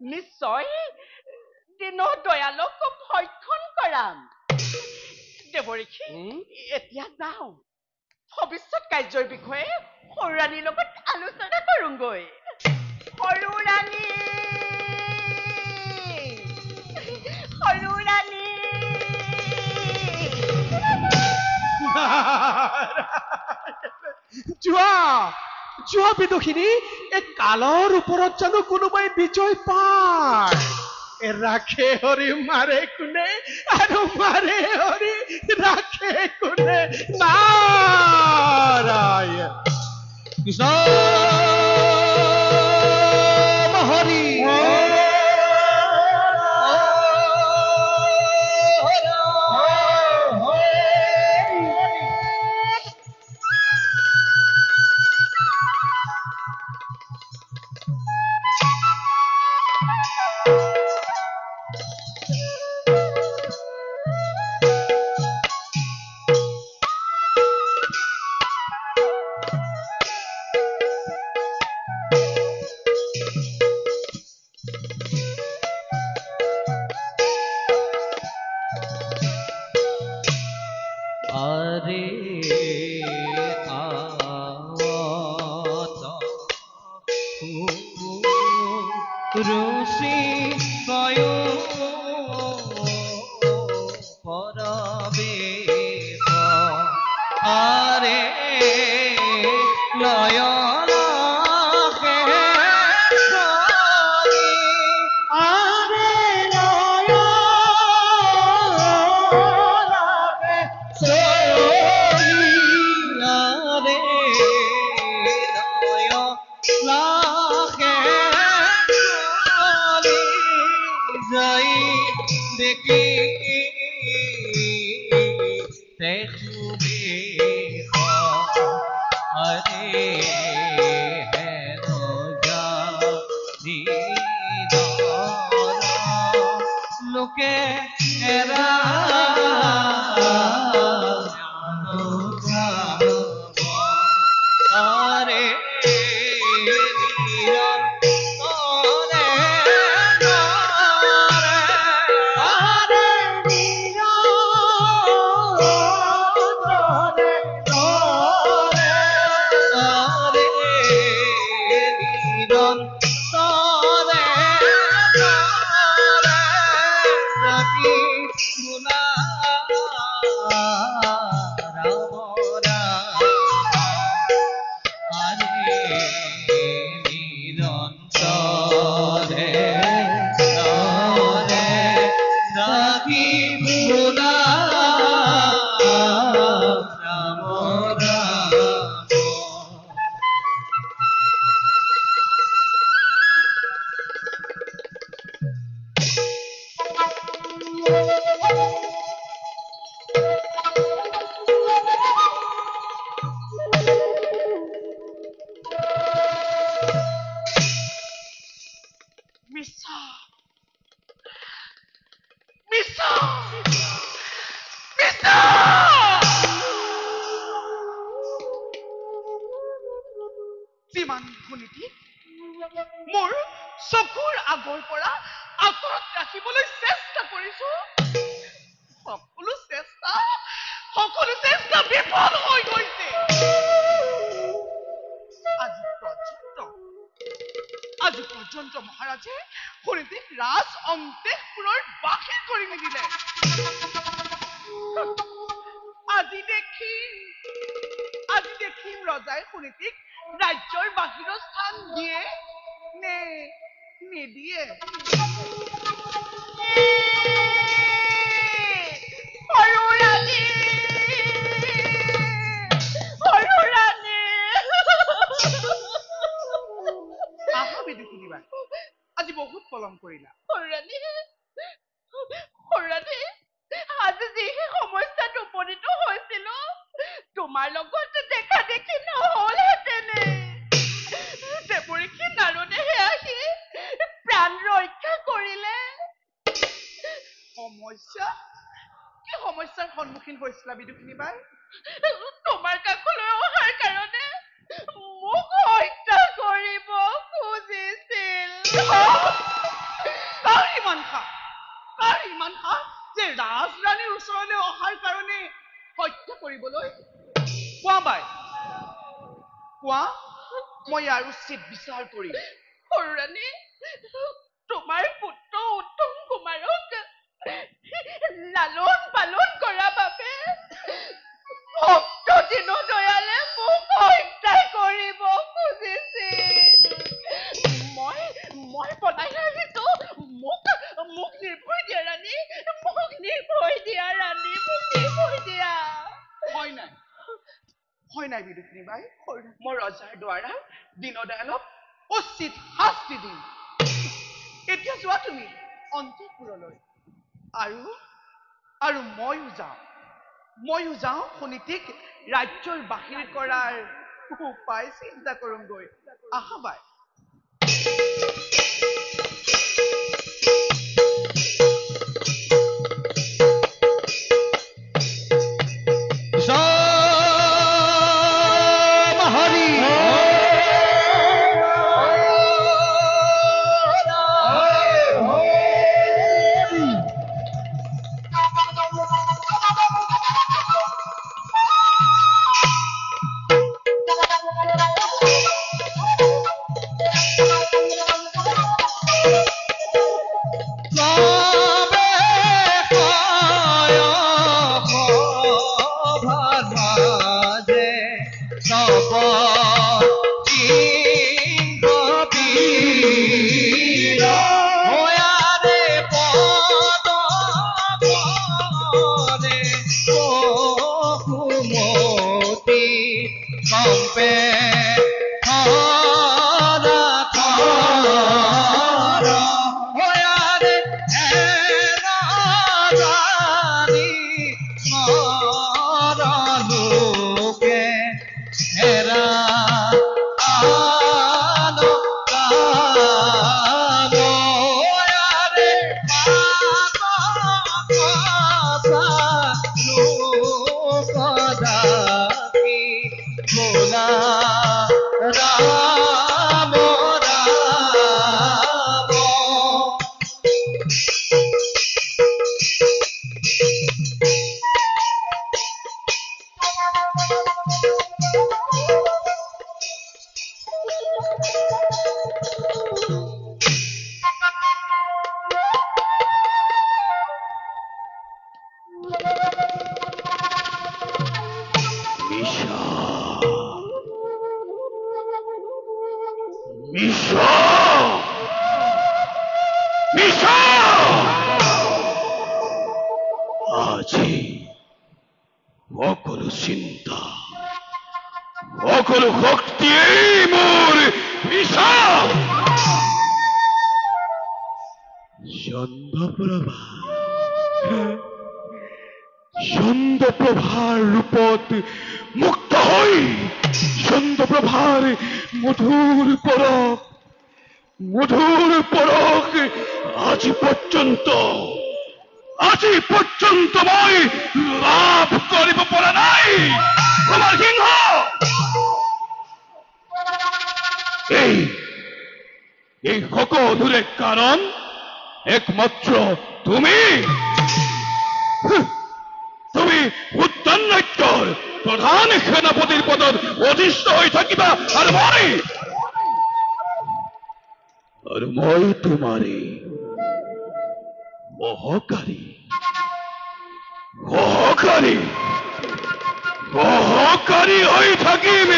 নিশ্চয় দিনৰ দয়ালক ভক্ষণ কৰাম দেৱৰীখি এতিয়া যাওঁ ভৱিষ্যত কাৰ্যৰ বিষয়ে সৰু ৰাণীৰ লগত আলোচনা কৰোঁগৈ সৰু ৰাণী যোৱা বিদুষিনী এই কালৰ ওপৰত জানো কোনোবাই বিজয় পায় ৰাখে হৰি মাৰে কোনে আৰু মাৰে হৰি ৰাখে কোনে নাৰায়ণ কৃষ্ণ হৰি ऋषि কয়ো পরবেশ আরে নয়নকে সরি আরে নয়নকে সরি আরে নয়নকে যাই দেখি দেখুবে আরে হেন জানি লোকে এরা আরে মোৰ চকুৰ আগৰ পৰা আঁতৰত ৰাখিবলৈ চেষ্টা কৰিছো সকলো চেষ্টা বিফল হৈ গৈছে আজি পৰ্যন্ত মহাৰাজে সুনীতিক ৰাজ অন্তেপুৰৰ বাহিৰ কৰি নিদিলে আজি দেখিম ৰজাই সুনীতিক ৰাজ্যৰ বাহিৰৰ স্থান দিয়ে নে নিদিয়ে আজি বহুত পলম কৰিলা আজি যিহে সমস্যাত উপনীত হৈছিলো তোমাৰ লগত দেখা দেখি নহলহেঁতেনে দেৱৰীখি নাৰদেহে আহি প্ৰাণ ৰক্ষা কৰিলে কি সমস্যাৰ সন্মুখীন হৈছিলা বিদুষিনী বাই তোমাৰ কাষলৈ অহাৰ কাৰণে মোক হত্যা কৰিব খুজিছিল ইমান সাহ যে ৰাজৰাণীৰ ওচৰলৈ অহাৰ কাৰণে হত্যা কৰিবলৈ? কোৱা বাই, কোৱা, মই ইয়াৰ উচিত বিচাৰ কৰিম। সৰুৰাণী, তোমাৰ পুত্ৰ উত্তম কুমাৰক লালন পালন কৰা বাবে ভক্ত দীনদয়ালে মোক হত্যা কৰিব খুজিছিল। মই পলাই আহিছো। মোক নিৰ্ভয় দিয়া ৰাণী, মোক নিৰ্ভয় দিয়া ৰাণী, মোক নিৰ্ভয় দিয়া। হয় নাই বিদুষিনী বাই, মই ৰজাৰ দ্বাৰা দীনদয়ালক উচিত শাস্তি দিম। এতিয়া যোৱা তুমি অন্তঃপুৰলৈ, আৰু ময়ো যাওঁ সুনীতিক ৰাজ্যৰ বাহিৰ কৰাৰ উপায় চিন্তা কৰোঁগৈ। আহা বাই। আজি সকলো চিন্তা, সকলো শক্তিয়েই মোৰ মিছা। চন্দ্ৰপ্ৰভাৰ ৰূপত মুক্ত হৈ চন্দ্ৰপ্ৰভাৰ মধুৰ পৰশ আজি পৰ্যন্ত মই লাভ কৰিব পৰা নাই। আমাৰ সিংহ এই সকলোৰে কাৰণ একমাত্ৰ তুমি উদ্যান ৰাজ্যৰ প্ৰধান সেনাপতিৰ পদত অধিষ্ঠ হৈ থাকিবা, আৰু মই তোমাৰে সহকাৰী হৈ থাকিম।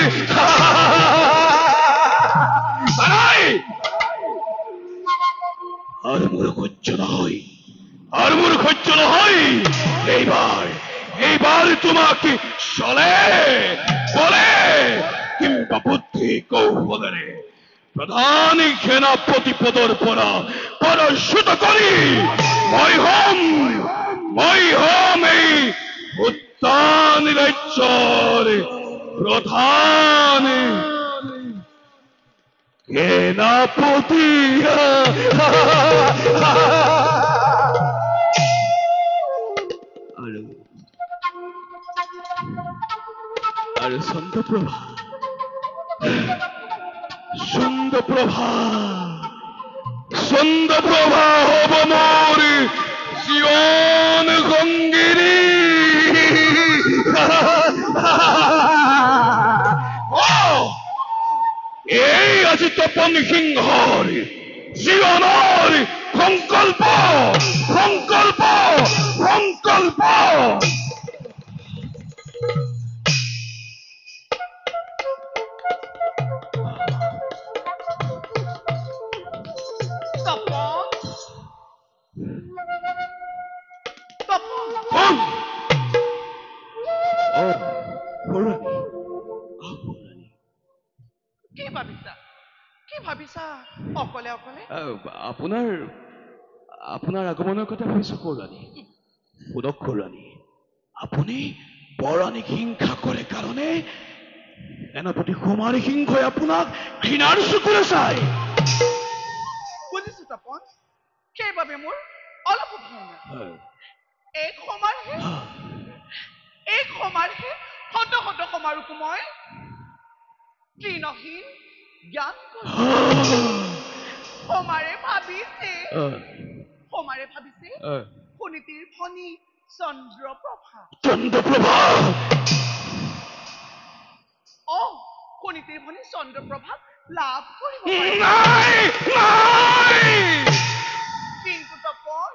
আৰ মোৰ সহ্য নহয়। এইবাৰ তোমাকে বলে কিংবা বুদ্ধি কৌশলেৰে প্ৰধান সেনাপতি পদৰ পৰা পৰাচ্যুত কৰি মই হম এই উদ্যান ৰাজ্যৰ প্ৰধান সেনাপতি। আৰু চন্দ্ৰপ্ৰভা হ'ব মোৰ জীৱন সংগিনী এই আজি তপন সিংহৰ জীৱনৰ সংকল্প সংকল্প সংকল্প তপন তপন কি ভাবিছা অকলে অকলে আপোনাৰ আগমনৰ কথা ভাবিছো সৌৰাণী শুনক সৌৰাণী আপুনি বৰাণীক হিংসা কৰে কাৰণে সেনাপতি কুমাৰী সিংহই আপোনাক ঘৃণাৰ চকুৰে চায় বুজিছো তপন সেইবাবে মোৰ অলপো ভয় নাই এক সমাৰহে শত শত সমাৰোকো মই তৃণহীন জ্ঞান সমাৰে ভাবিছে সুনীতিৰ ফণী চন্দ্ৰপ্ৰভা সুনীতিৰ ফণী চন্দ্ৰপ্ৰভাক লাভ কৰিব কিন্তু তপন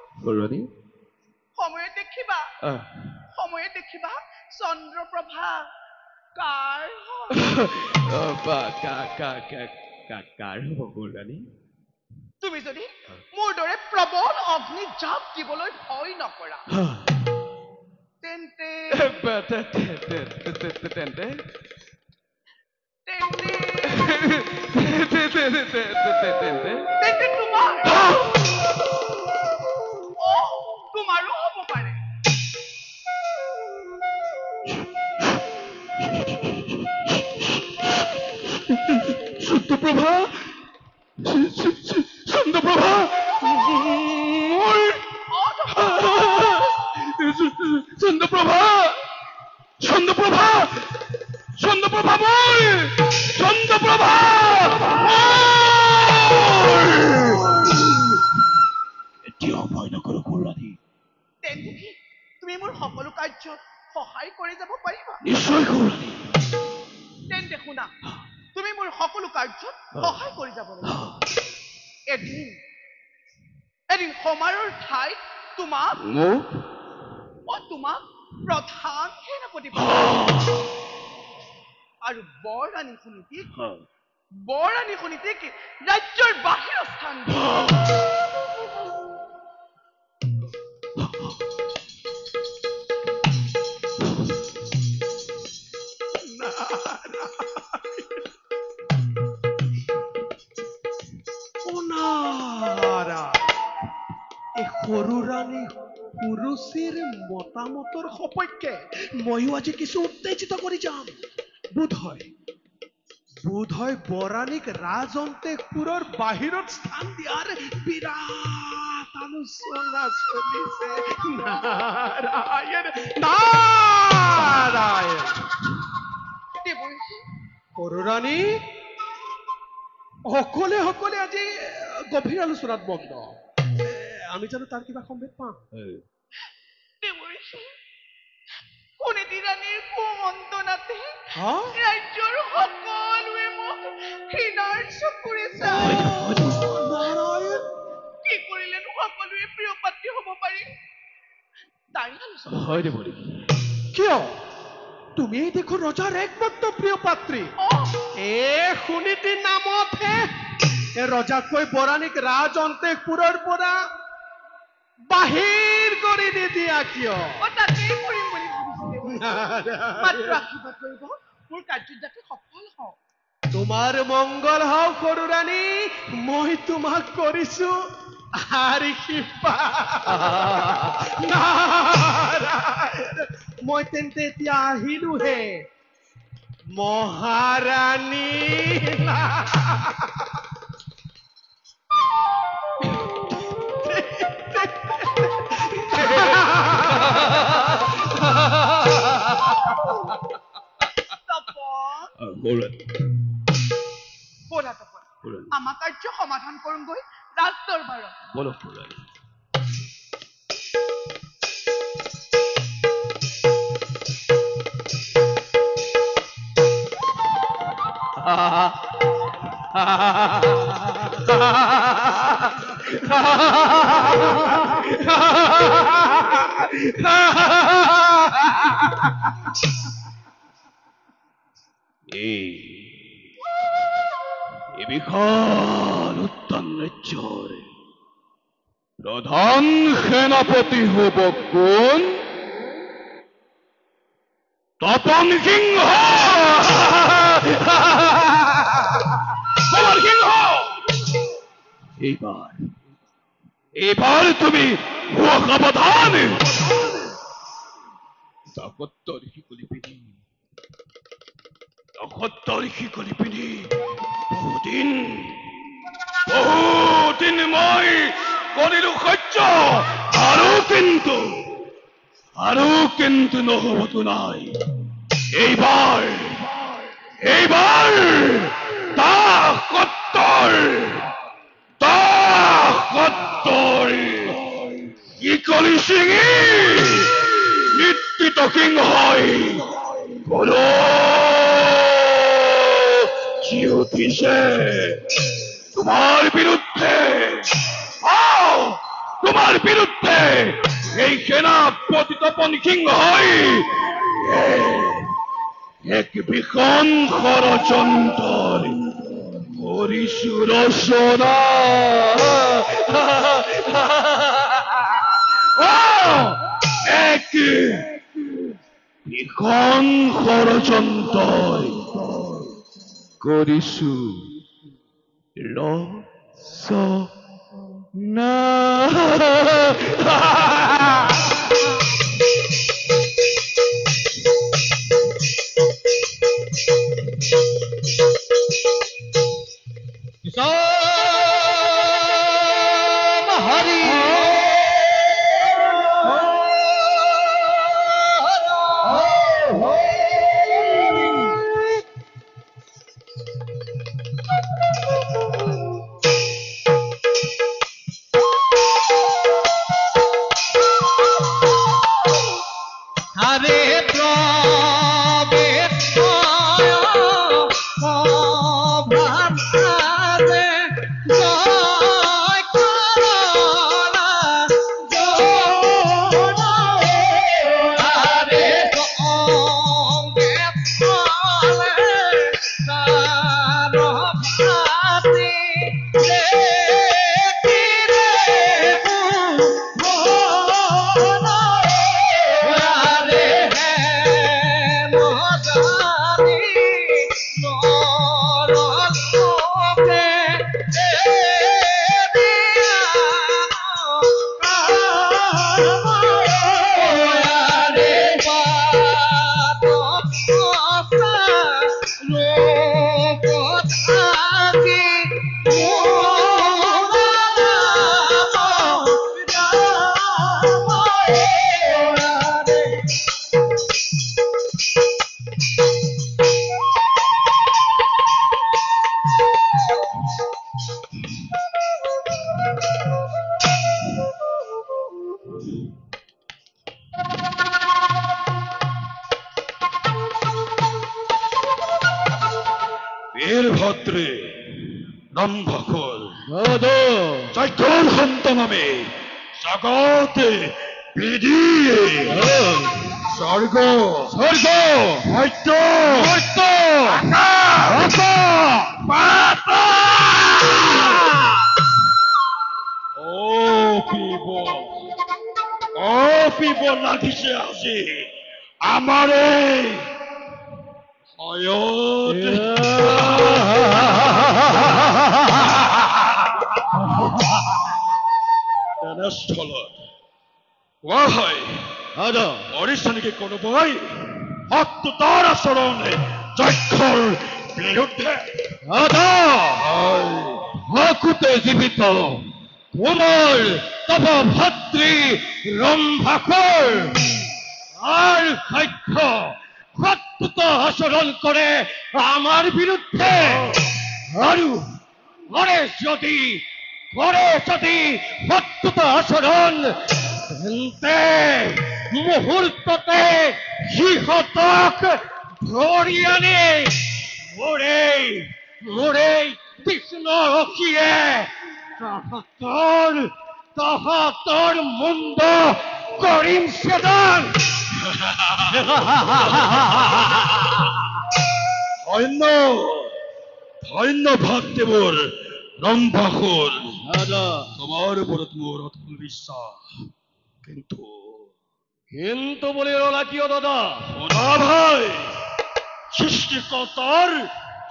সময়ে দেখিবা চন্দ্ৰপ্ৰভা কাৰ কাৰ হ'ব সৌৰাণী তুমি যদি মোৰ দৰে প্ৰবল অগ্নি জাপ দিবলৈ ভয় নকৰা তেন্তে তোমাৰো হ'ব পাৰে চন্দ্ৰপ্ৰভা এতিয়া ভয় নকৰো সৌৰাণী তেন্তে কি তুমি মোৰ সকলো কাৰ্যত সহায় কৰি যাব পাৰিবা নিশ্চয় সৌৰাণী তেন্তে শুনা তুমি মোৰ সকলো কাৰ্যত সহায় কৰি যাব লাগিব এদিন সমাৰোহ ঠাইত তোমাক প্ৰধান সেনাপতি আৰু বৰৰাণী সুনীতিক ৰাজ্যৰ বাহিৰৰ স্থান সৰু ৰাণী সুৰুচিৰ মতামতৰ সপক্ষে ময়ো আজি কিছু উত্তেজিত কৰি যাম বোধ হয় বৰাণীক ৰাজঅন্তপুৰৰ বাহিৰত স্থান দিয়াৰ বিৰাট আলোচনা চলিছে নাৰায়ণ সৰু ৰাণী সকলে আজি গভীৰ আলোচনাত মগ্ন আমি জানো তাৰ কিবা সম্ভেদ পাম সুনীতি ৰাণীৰ কুমন্ত্ৰণাতে ৰাজ্যৰ সকলোৱে মোক ঘৃণাৰ চকুৰে চায় কি কৰিলেনো সকলোৱে প্ৰিয় পাত্ৰী হ'ব পাৰিম তাৰি আলোচনা কিয় তুমি দেখোন ৰজাৰ একমাত্ৰ প্ৰিয় পাত্ৰী সুনীতি নামতহে ৰজাতকৈ বৰাণীক ৰাজঅন্তপুৰৰ পৰা বাহিৰ কৰি নিদিয়া কিয় তাকেই কৰিম বুলি ভাবিছিলে মাত্ৰ আশীৰ্বাদ কৰিব মোৰ কাৰ্যত যাতে সফল হওঁ তোমাৰ মংগল হওক সৰু ৰাণী মই তোমাক কৰিছো মই তেন্তে এতিয়া আহিলোহে মহাৰাণী আমাৰ কাৰ্য সমাধান কৰোঁগৈ ৰাজ দৰবাৰত। বলো ফুলনি। এই বিশাল উত্তান ৰাজ্যৰ প্ৰধান সেনাপতি হ'ব কোন? তপন সিংহ। তপন সিংহ, এইবাৰ তুমি হুয়া সাবধান। নক্ষত্ৰৰ শিকলি পিন্ধি বহুদিন মই কৰিলো সহ্য, আৰু কিন্তু নহবতো নাই। এইবাৰ সত্তৰ শিকলি ছিঙি নিশ্চিত সিংহই কোনো উঠিছে তোমার বিরুদ্ধে। তোমার বিরুদ্ধে এই সেনাপতি তপন সিংহই এক ভীষণ ষড়যন্ত্র করিছো রচনা। এক ভীষণ ষড়যন্ত্র করিছো রচনা। হরে প্রবেশ ভাবে জয় করোনা হরে সঙ্গে ফলে তার ভাতি বীরভদ্রে রম্ভকর চাকর সন্তানমে জগতে বিধিয়ে স্বর্গ মর্ত্য আকাশ পিব লাগিছে আজি আমারে তেনেস্থলত কোৱা হয় অৰিষ্ঠনিকে কোনোবাই সত্যতাৰ আচৰণে যক্ষৰ বিৰুদ্ধে হকুতে জীৱিত কোমল তব ভাতৃ ৰম্ভাকৰ আৰ সাধ্য সত্যত আচৰণ কৰে আমাৰ বিৰুদ্ধে আৰু যদি কৰে যদি শত্ৰুত আচৰণ তেন্তে মুহূৰ্ততে সিহঁতক ধৰি আনি মোৰেই কৃষ্ণ ৰখিয়ে তহঁতৰ মুণ্ড কৰিম ছেদন। ধন্য ভক্তিবোৰ ৰম্ভাসুৰ। তোমাৰ ওপৰত মোৰ অটল বিশ্বাস। কিন্তু বলে ৰলা কিয় দাদা? শুনা ভাই, সৃষ্টিকৰ্তাৰ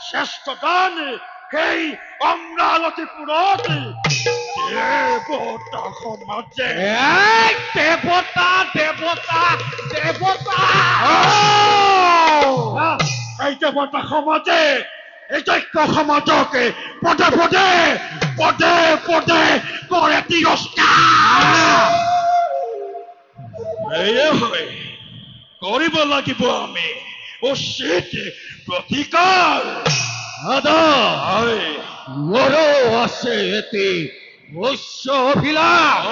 শ্ৰেষ্ঠ দান সেই অমৰাৱতীপুৰত দেৱতা সমাজে দেৱতা এই দেৱতা সমাজে এই দক্ষ সমাজকে পদে পদে কৰে তিৰস্কাৰ। এয়ে হয় কৰিব লাগিব আমি উচিত প্ৰতিকাৰ। মোৰো আছে এটি উচ্চ অভিলাষ।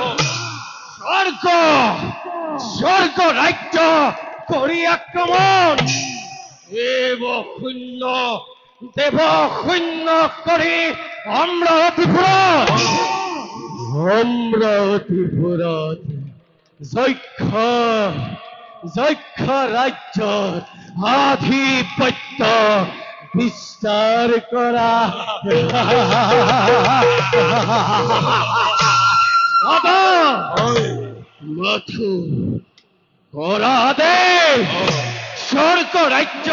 স্বৰ্গ ৰাজ্য কৰি আক্ৰমণ, দেৱ শূন্য কৰি অমৰাৱতীপুৰত যক্ষ ৰাজ্যৰ আধিপত্য বিস্তাৰ কৰা। মাথো কৰা দে স্বৰ্গ ৰাজ্য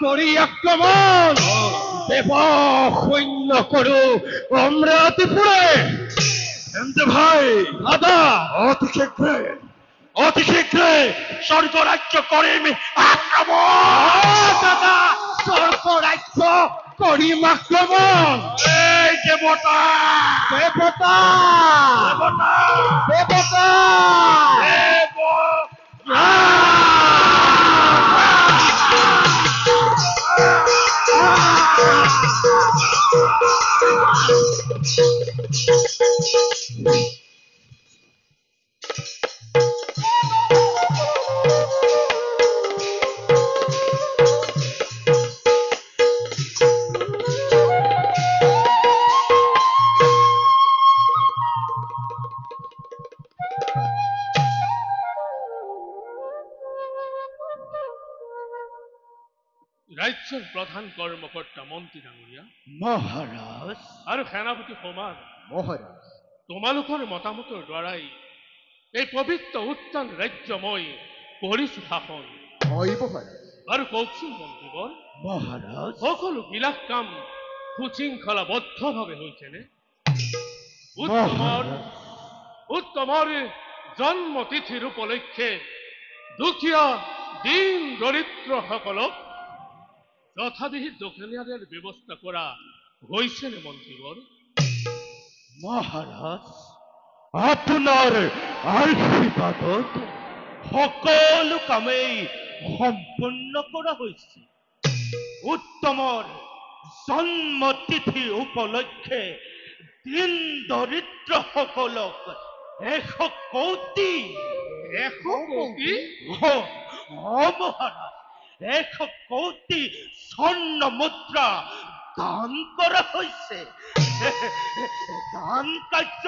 কৰি আক্ৰমণ, দেৱ সৈন্য কৰো অমৰাৱতীপুৰে। ভাই অতি শীঘ্ৰে স্বৰ্গ ৰাজ্য কৰিম আক্ৰমণ। স্বৰ্গ ৰাজ্য কৰিম আক্ৰমণ। এই দেৱতা ৰাজ্যৰ প্ৰধান কৰ্মকৰ্তা মন্ত্ৰী ডাঙৰীয়া মহাৰাজ আৰু সেনাপতি সমান মহাৰাজ তোমালোকৰ মতামতৰ দ্বাৰাই এই পবিত্ৰ উত্তান ৰাজ্য মই কৰিছো শাসন। হয় মহাৰাজ। আৰু কওকচোন মন্ত্ৰীবৰ, মহাৰাজ সকলো বিলাক কাম সুশৃংখলাবদ্ধভাৱে হৈছেনে? উত্তমৰ জন্মতিথিৰ উপলক্ষে দুখীয়া দিন দৰিদ্ৰসকলক যথাবিহিত দক্ষিণাৰ ব্যৱস্থা কৰা হৈছেনে মন্ত্ৰীবৰ? মহাৰাজ আপোনাৰ আশীৰ্বাদত সকলো কামেই সম্পূৰ্ণ কৰা হৈছে। উত্তমৰ জন্মতিথি উপলক্ষে দিন দৰিদ্ৰসকলক 100 কোটি মহাৰাজ 100 কোটি স্বৰ্ণ মুদ্ৰা দান কৰা হৈছে। দান কাৰ্য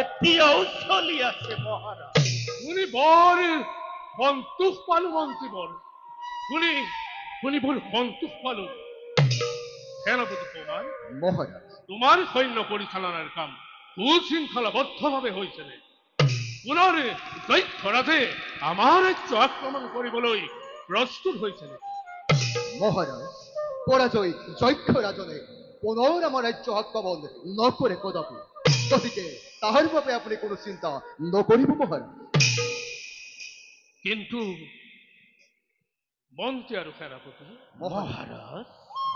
এতিয়াও চলি আছে মহাৰাজ। শুনি বৰ সন্তোষ পালো মন্ত্ৰীবৰ, শুনি বৰ সন্তোষ পালো। সেনাপতি সমান মহাৰাজ তোমাৰ সৈন্য পৰিচালনাৰ কাম সুশৃংখলাবদ্ধভাৱে হৈছেনে? পুনৰ দক্ষৰাজে আমাৰ ৰাজ্য আক্ৰমণ কৰিবলৈ প্ৰস্তুত হৈছে নেকি? মহারাজ পরাজয় যক্ষ রাজনে পুনর আমার রাজ্য আক্রমণ নকরে কদাপি, গতিকে তাহার বাবে আপনি কোনো চিন্তা নকরিব মহারাজ। কিন্তু মন্ত্ৰী আৰু সেনাপতি মহাৰাজ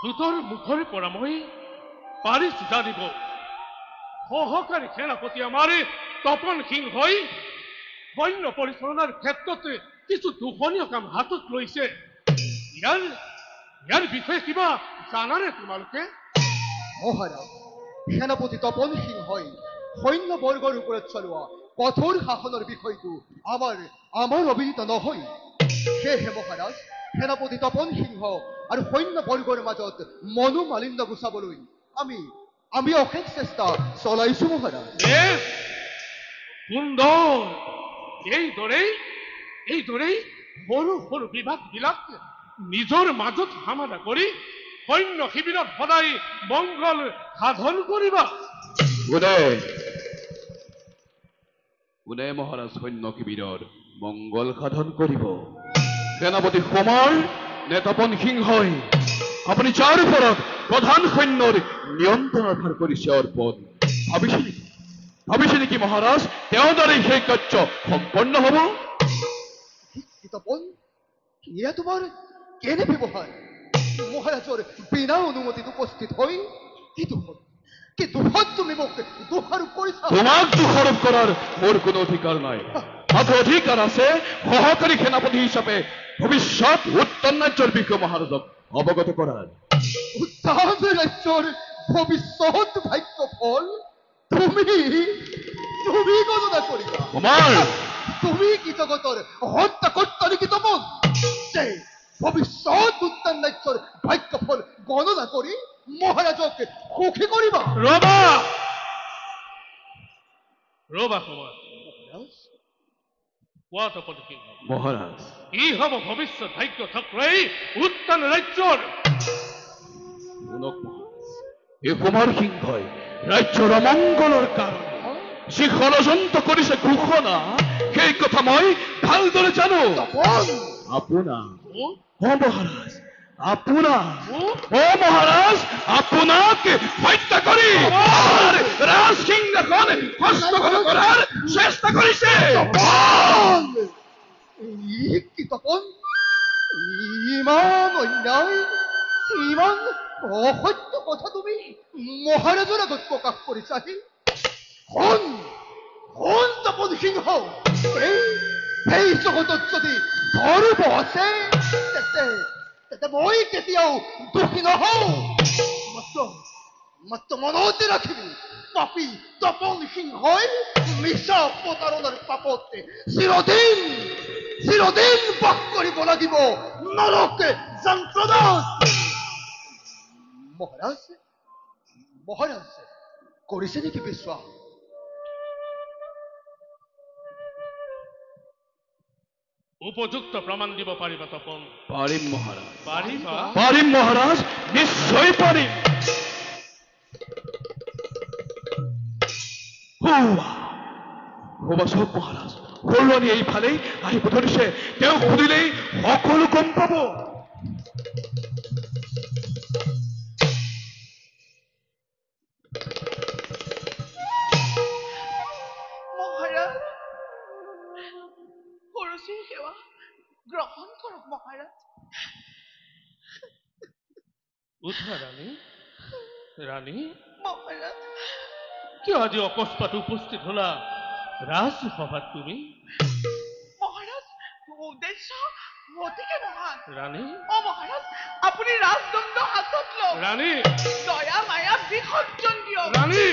দুটৰ মুখৰ পৰা মই পাৰিছো জানিব, সহকাৰী সেনাপতি আমাৰ তপন সিংহই সৈন্য পৰিচালনাৰ ক্ষেত্ৰত কিছু দুখনীয় কাম হাতত লৈছে। ইয়াৰ বিষয়ে কিবা জানানে তোমালোকে? মহাৰাজ সেনাপতি তপন সিংহই সৈন্যবৰ্গৰ ওপৰত চলোৱা কঠোৰ শাসনৰ বিষয়টো আমাৰ অবিদিত নহয়। সেয়েহে মহাৰাজ, সেনাপতি তপন সিংহ আৰু সৈন্যবৰ্গৰ মাজত মনোমালিন্য গুচাবলৈ আমি অশেষ চেষ্টা চলাইছো মহাৰাজ। বেশ সুন্দৰ। এইদৰেই সৰু সৰু বিভাগবিলাক নিজৰ মাজত সমাধা কৰি সৈন্য শিবিৰত সদায় মংগল সাধন কৰিবা। কোনে মহাৰাজ সৈন্য শিবিৰৰ মংগল সাধন কৰিব? সেনাপতি কুমাৰ নে তপন সিংহই? আপুনি যাৰ ওপৰত প্ৰধান সৈন্যৰ নিয়ন্ত্ৰণৰ ভাৰ কৰিছে অৰ্পণ, ভাবিছে নেকি মহাৰাজ তেওঁৰ দ্বাৰাই সেই কাৰ্য সম্পন্ন হ'ব? তপন, এয়া তোমাৰ কেনে ব্যৱহাৰ? মহাৰাজৰ বিনা অনুমতিত উপস্থিত হৈ কি দুখত তুমি মোক দোষাৰোপ কৰিছা? তোমাক দোষাৰোপ কৰাৰ মোৰ কোনো অধিকাৰ নাই। মাত্ৰ অধিকাৰ আছে সহকাৰী সেনাপতি হিচাপে ভৱিষ্যত উত্তৰ ৰাজ্যৰ বিষয়ে মহাৰাজক অৱগত কৰাৰ। উত্তান ৰাজ্যৰ ভৱিষ্যত ভাগ্যফল তুমি গণনা কৰিবা? কুমাৰ, তুমি কি জগতৰ হত্যাকৰ্তা নেকি তপন? যে ভৱিষ্যত উত্তান ৰাজ্যৰ ভাগ্যফল গণনা কৰি মহাৰাজক সুখী কৰিবা? ৰবা কুমাৰ, কোৱা তপন সিংহ, মহাৰাজ কি হ'ব ভৱিষ্যত ভাগ্য চক্ৰই উত্তান ৰাজ্যৰ? এই কুমাৰ সিংহই ৰাজ্যৰ অমংগলৰ কাৰণে যি ষড়যন্ত্ৰ কৰিছে ঘোষণা, সেই কথা মই ভালদৰে জানো। মহাৰাজ আপোনাক হত্যা কৰি ৰাজসিংহাসন হস্তগত কৰাৰ চেষ্টা কৰিছে। কি তপন, ইমান অন্যায়, ইমান অসত্য কথা তুমি মহাৰাজৰ আগত প্ৰকাশ কৰিছাহি? শুন তপন সিংহ, এই জগতত যদি ধৰ্ম আছে তেতে মই কেতিয়াও দোষী নহওঁ। মাত্ৰ মনতে ৰাখিবি, পাপী তপন সিংহই মিছা প্ৰতাৰণাৰ পাপত চিৰদিন বাস কৰিব লাগিব নৰক যন্ত্ৰণাত। মহাৰাজ কৰিছে নেকি বিশ্বাস? উপযুক্ত প্ৰমাণ দিব পাৰিবা তপন? পাৰিম মহাৰাজ, পাৰিম মহাৰাজ, নিশ্চয় পাৰিম। চাওক মহাৰাজ, সৰুৱানী এইফালেই আহিব ধৰিছে। তেওঁ সুধিলেই সকলো গম পাব। মহাৰাজ, সৰস্বতীৰ সেৱা গ্ৰহণ কৰক মহাৰাজ। উঠা ৰাণী, মহাৰাজ, কিয় আজি অকস্মাত উপস্থিত হলা ৰাজসভাত তুমি? মহাৰাজ, উদ্দেশ্য অতিকে মহান। ৰাণী, মহাৰাজ, আপুনি ৰাজদণ্ড হাতত লওক। ৰাণী, দয়া মায়া বিসৰ্জন দিয়ক। ৰাণী,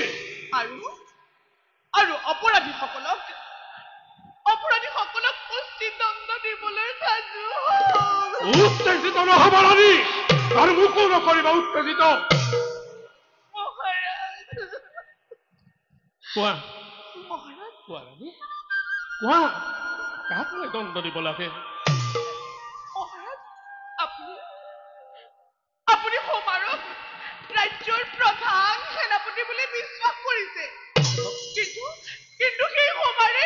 আৰু অপৰাধীসকলক উচিত দণ্ড দিবলৈ সাজু। উত্তেজিত নহব ৰাণী, আৰু মোকো নকৰিবা উত্তেজিত। কোৱা ৰাণী, কোৱা, কাক মই দণ্ড দিব লাগে? মহাৰাজ, আপুনি সমাৰক ৰাজ্যৰ প্ৰধান সেনাপতি বুলি বিশ্বাস কৰিছে, কিন্তু সেই সমাৰে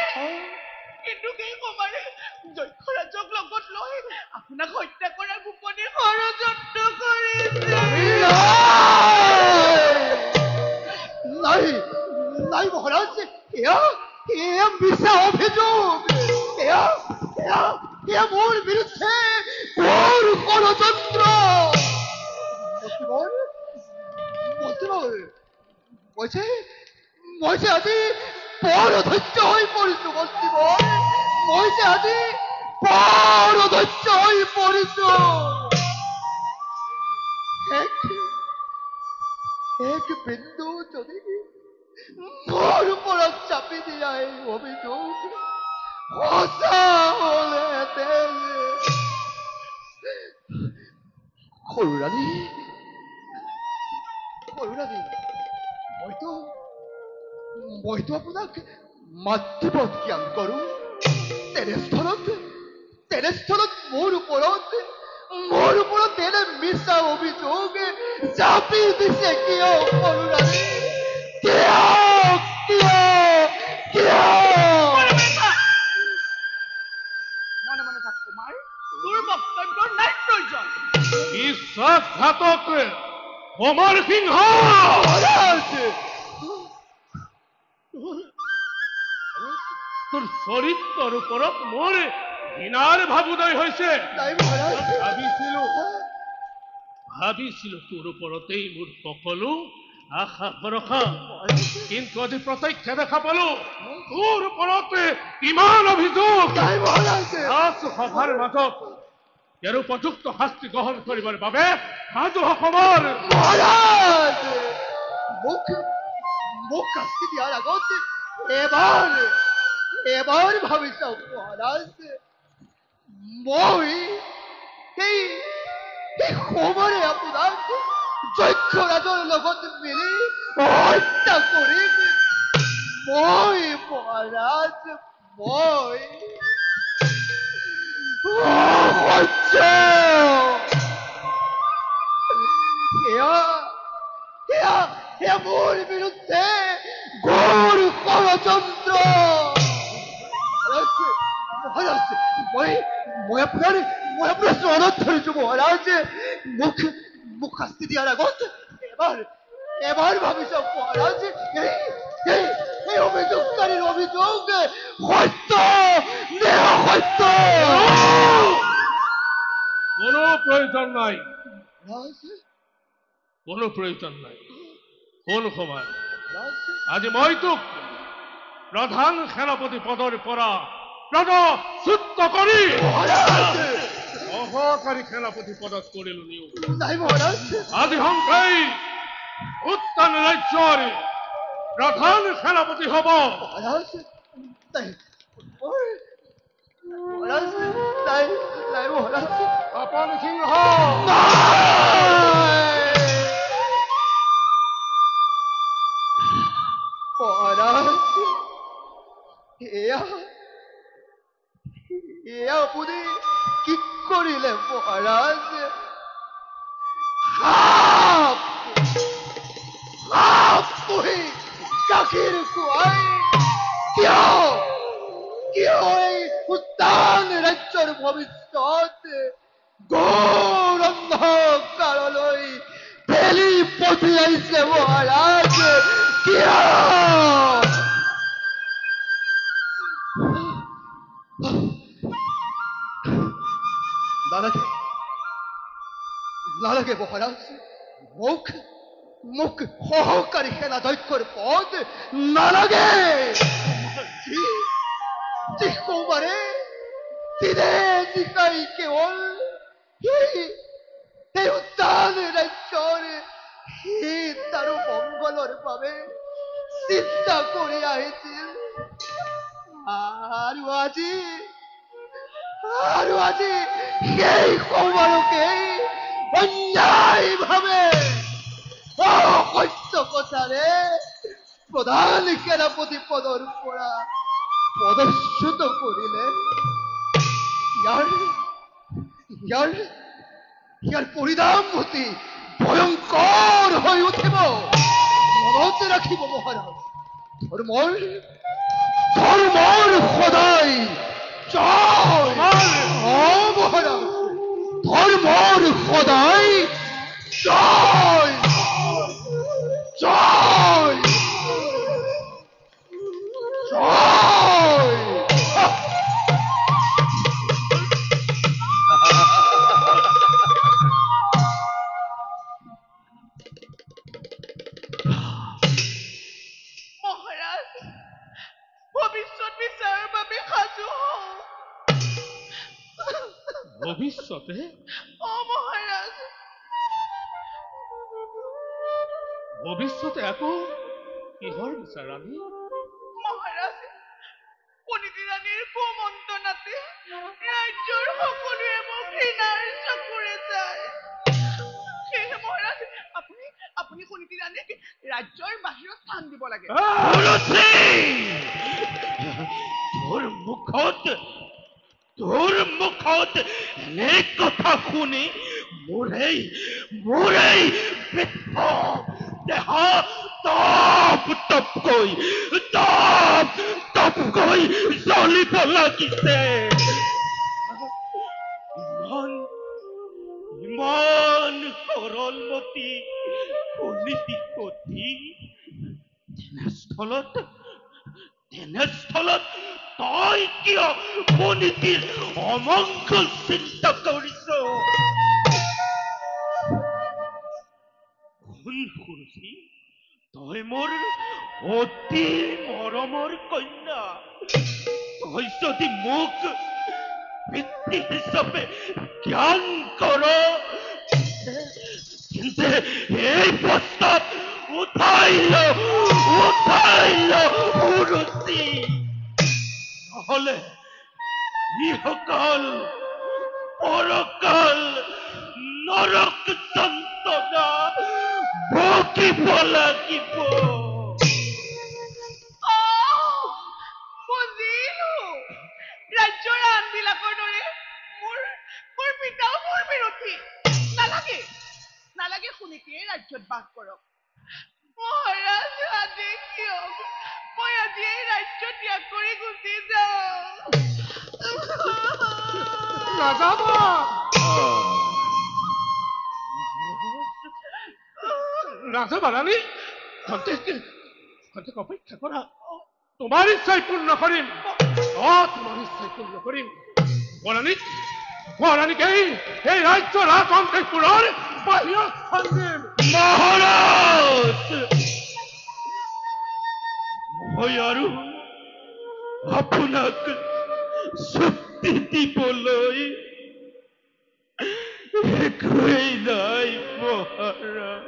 যক্ষৰাজক লগত লৈ আপোনাক হত্যা কৰাৰ গোপনে ষড়যন্ত্ৰ কৰিছে। নাই মহাৰাজ, এয়া মিছা অভিযোগ। এয়া মোৰ বিৰুদ্ধে ঘোৰ ষড়যন্ত্ৰ। মই যে আজি বৰ অধৈৰ্য হৈ পৰিছো মন্ত্ৰীবৰ, এক বিন্দু যদি মোৰ ওপৰত চাপি দিয়া এই অভিযোগ সঁচা হ'লহেঁতেন। সৰুৰাণী, মইতো আপোনাক মাতৃপদ জ্ঞান কৰোঁ। তেনেস্থলত মোৰ ওপৰত এনে মিছা অভিযোগ চাপি দিছে কিয় সৰুৰাণী? মনে মনে থাক কুমাৰ, তোৰ বক্তব্যৰ নাই প্ৰয়োজন। বিশ্বাসঘাতক কুমাৰ সিংহ! তোৰ চৰিত্ৰৰ ওপৰত মোৰ ঘৃণাৰ ভাবোদয় হৈছে। ভাবিছিলো তোৰ ওপৰতেই মোৰ সকলো আশা ভৰসা, কিন্তু আজি প্ৰত্যক্ষ দেখা পালো তোৰ ওপৰতে কিমান অভিযোগ। সভাৰ মাজত ইয়াৰ উপযুক্ত শাস্তি গ্ৰহণ কৰিবৰ বাবে সাজু অসমৰ মোক শাস্তি দিয়াৰ আগত এবাৰ ভাবি চাওক মহাৰাজ, মই এই সমৰে আপোনাক যক্ষৰাজৰ লগত মিলি হত্যা কৰিম। মহাৰাজ, সেয়া মোৰ বিৰুদ্ধে ঘোৰ ষড়যন্ত্ৰ। মহাৰাজ, মই আপোনাৰ চৰণত ধৰিছো মহাৰাজ, মোক শাস্তি দিয়াৰ আগত এবাৰ ভাবি চাওক মহাৰাজ, এই অভিযোগকাৰীৰ অভিযোগ সত্য নে অসত্য? কোনো প্ৰয়োজন নাই, কোনো প্ৰয়োজন নাই। কোন সময় আজি মই তোক প্ৰধান সেনাপতি পদৰ পৰা পদচ্যুত কৰি সহকাৰী সেনাপতি পদত কৰিলো নিয়োগ। আজি সংখ্যাই উত্তান ৰাজ্যৰ প্ৰধান সেনাপতি হব তপন সিংহ। এয়া আপুনি কি কৰিলে মহাৰাজ? পুহি গাখীৰ খুৱাই কিয় এই উত্তান ৰাজ্যৰ ভৱিষ্যত ঘোৰ অন্ধকাৰলৈ ঠেলি পঠিয়াইছে মহাৰাজ? কিয়? নালাগে মহাৰাজ, মোক সহকাৰী সেনাধ্যক্ষৰ পদ নালাগে। যি সোমবাৰে দিনে নিশাই কেৱল সেই উত্তান ৰাজ্যৰ হিত আৰু মংগলৰ বাবে চিন্তা কৰি আহিছিল, আৰু আজি সেই সোমবাৰকেই অন্যায়ভাৱে অসত্য কথাৰে প্ৰধান সেনাপতি পদৰ পৰা পদচ্যুত কৰিলে। ইয়াৰ পৰিণাম অতি ভয়ংকৰ হৈ উঠিব। মনত ৰাখিব মহাৰাজ, ধৰ্মৰ সদায় জয়। মহাৰাজ, ধৰ্মৰ সদায় জয় জয় জয়। মহাৰাজ, ভৱিষ্যত বিচাৰৰ বাবে সাজু হওঁ। ভৱিষ্যতে মহাৰাজ, ভৱিষ্যতে আকৌ কিহৰ বিচাৰ ৰাণী? মহাৰাজ, পুনিতি ৰাণীৰ কুমন্ত্ৰণাতে ৰাজ্যৰ সকলোৱে মোক ঘৃণাৰ চকুৰে চায়। সেয়েহে মহাৰাজ, আপুনি সুনীতি ৰাণীক ৰাজ্যৰ বাহিৰত স্থান দিব লাগে। তোৰ মুখত এনে কথা শুনি মোৰেই দেহ তপকৈ জ্বলিব লাগিছে। ইমান সৰলমতী সুনীতি সতী তেনেস্থলত তই কিয় সুনীতিৰ অমংগল চিন্তা কৰিছ? শুন সুৰচি, তই মোৰ অতি মৰমৰ কন্যা। তই যদি মোক পিতৃ হিচাপে জ্ঞান কৰ, কিন্তু এই প্ৰস্তাৱ উঠাই ল সুৰচি, নহলে ইহকাল পৰকাল নৰক যন্ত্ৰণা ভুগিব লাগিব। বুজিলো, ৰাজ্যৰ আনবিলাকৰ দৰে মোৰ পিতাও মোৰ বিৰোধী। নালাগে সুনীতিয়ে ৰাজ্যত বাস কৰক। মহাৰাজ আদেশ দিয়ক, মই আজি এই ৰাজ্য ত্যাগ কৰি গুচি যাওঁ। নাযাব। নাযাবা ৰাণী, অপেক্ষা কৰা। তোমাৰ ইচ্ছাই পূৰ্ণ কৰিম। তোমাৰ ইচ্ছাই পূৰ্ণ কৰিম। মহাৰাণীক এই ৰাজ্য ৰাজঅন্তপুৰৰ বাহিৰত স্থান দিম। মহাৰাজ, মই আৰু আপোনাক চুক্তি দিবলৈ একোৱেই নাই মহাৰাজ।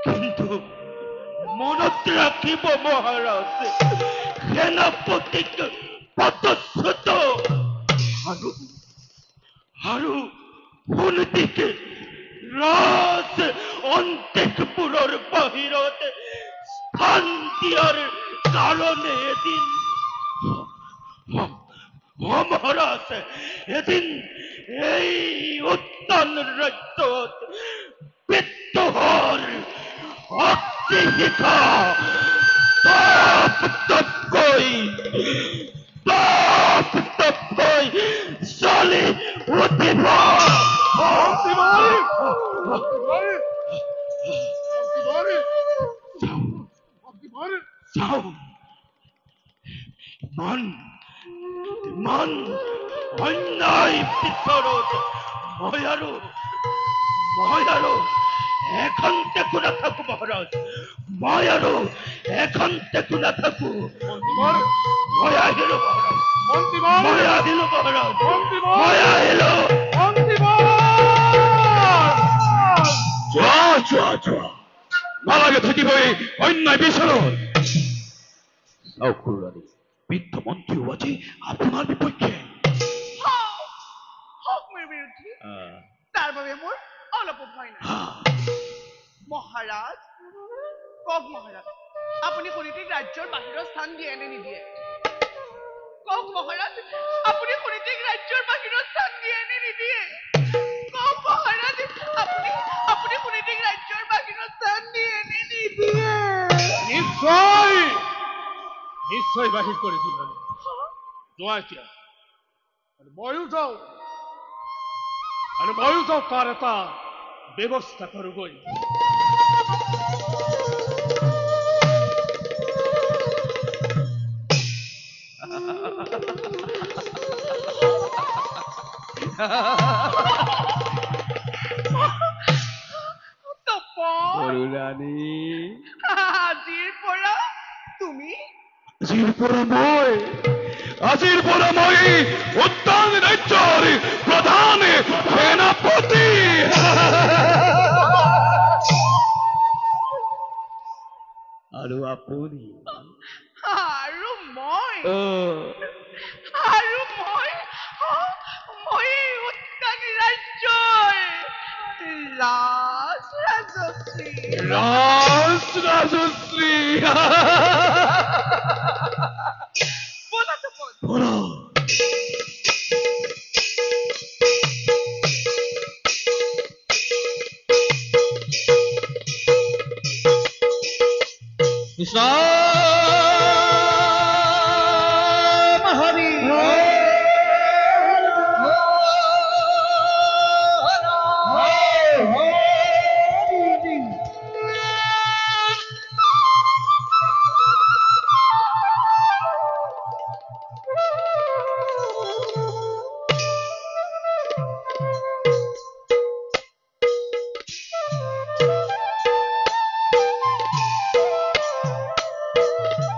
কিন্তু মনত ৰাখিব মহাৰাজ, সেনাপতিক পদচ্যুত আৰু সুনীতিক ৰাজ অন্তপুৰৰ বাহিৰত স্থান দিয়াৰ কাৰণে মহাৰাজ এদিন এই উত্তান ৰাজ্যত বিদ্ৰোহৰ অগ্নিশিখা তপকৈ জ্বলি উঠিব। ইমান অন্যায় পিছৰত মই আৰু এখন্তেকো নাথাকো মহাৰাজ। মই আৰু এখন্তেকো নাথাকো। মই আহিলো মহাৰাজ। মই আহিলো মহাৰাজ। মই আহিলো। যোৱা নালাগে থাকিবই অন্যায় বিচাৰত। চাওক ৰাণী, বৃদ্ধ মন্ত্ৰীও আজি আপোনাৰ বিপক্ষে। হওক মোৰ বিৰোধী, তাৰ বাবে মোৰ অলপো ভয় নাই। মহাৰাজ, কওক মহাৰাজ, আপুনি সুনীতিক ৰাজ্যৰ বাহিৰৰ স্থান দিয়ে নে নিদিয়ে? কওক মহাৰাজ, আপুনি সুনীতিক ৰাজ্যৰ বাহিৰৰ স্থান দিয়ে নে নিদিয়ে? কওক মহাৰাজ, আপুনি সুনীতিক ৰাজ্যৰ বাহিৰৰ স্থান দিয়ে নে নিদিয়ে? নিশ্চয় বাহিৰ কৰি দিম। যোৱা এতিয়া। ময়ো যাওঁ তাৰ এটা ব্যৱস্থা কৰোগৈ। আজিৰ পৰা মই উত্তান ৰাজ্যৰ প্ৰধান সেনাপতি। আপুনি আৰু মই অ', আৰু মই মই উত্তানি ৰাজ্যৰ ৰাজশ্ৰী ৰাজশ্ৰী ব'লা তপন বলো কৃষ্ণ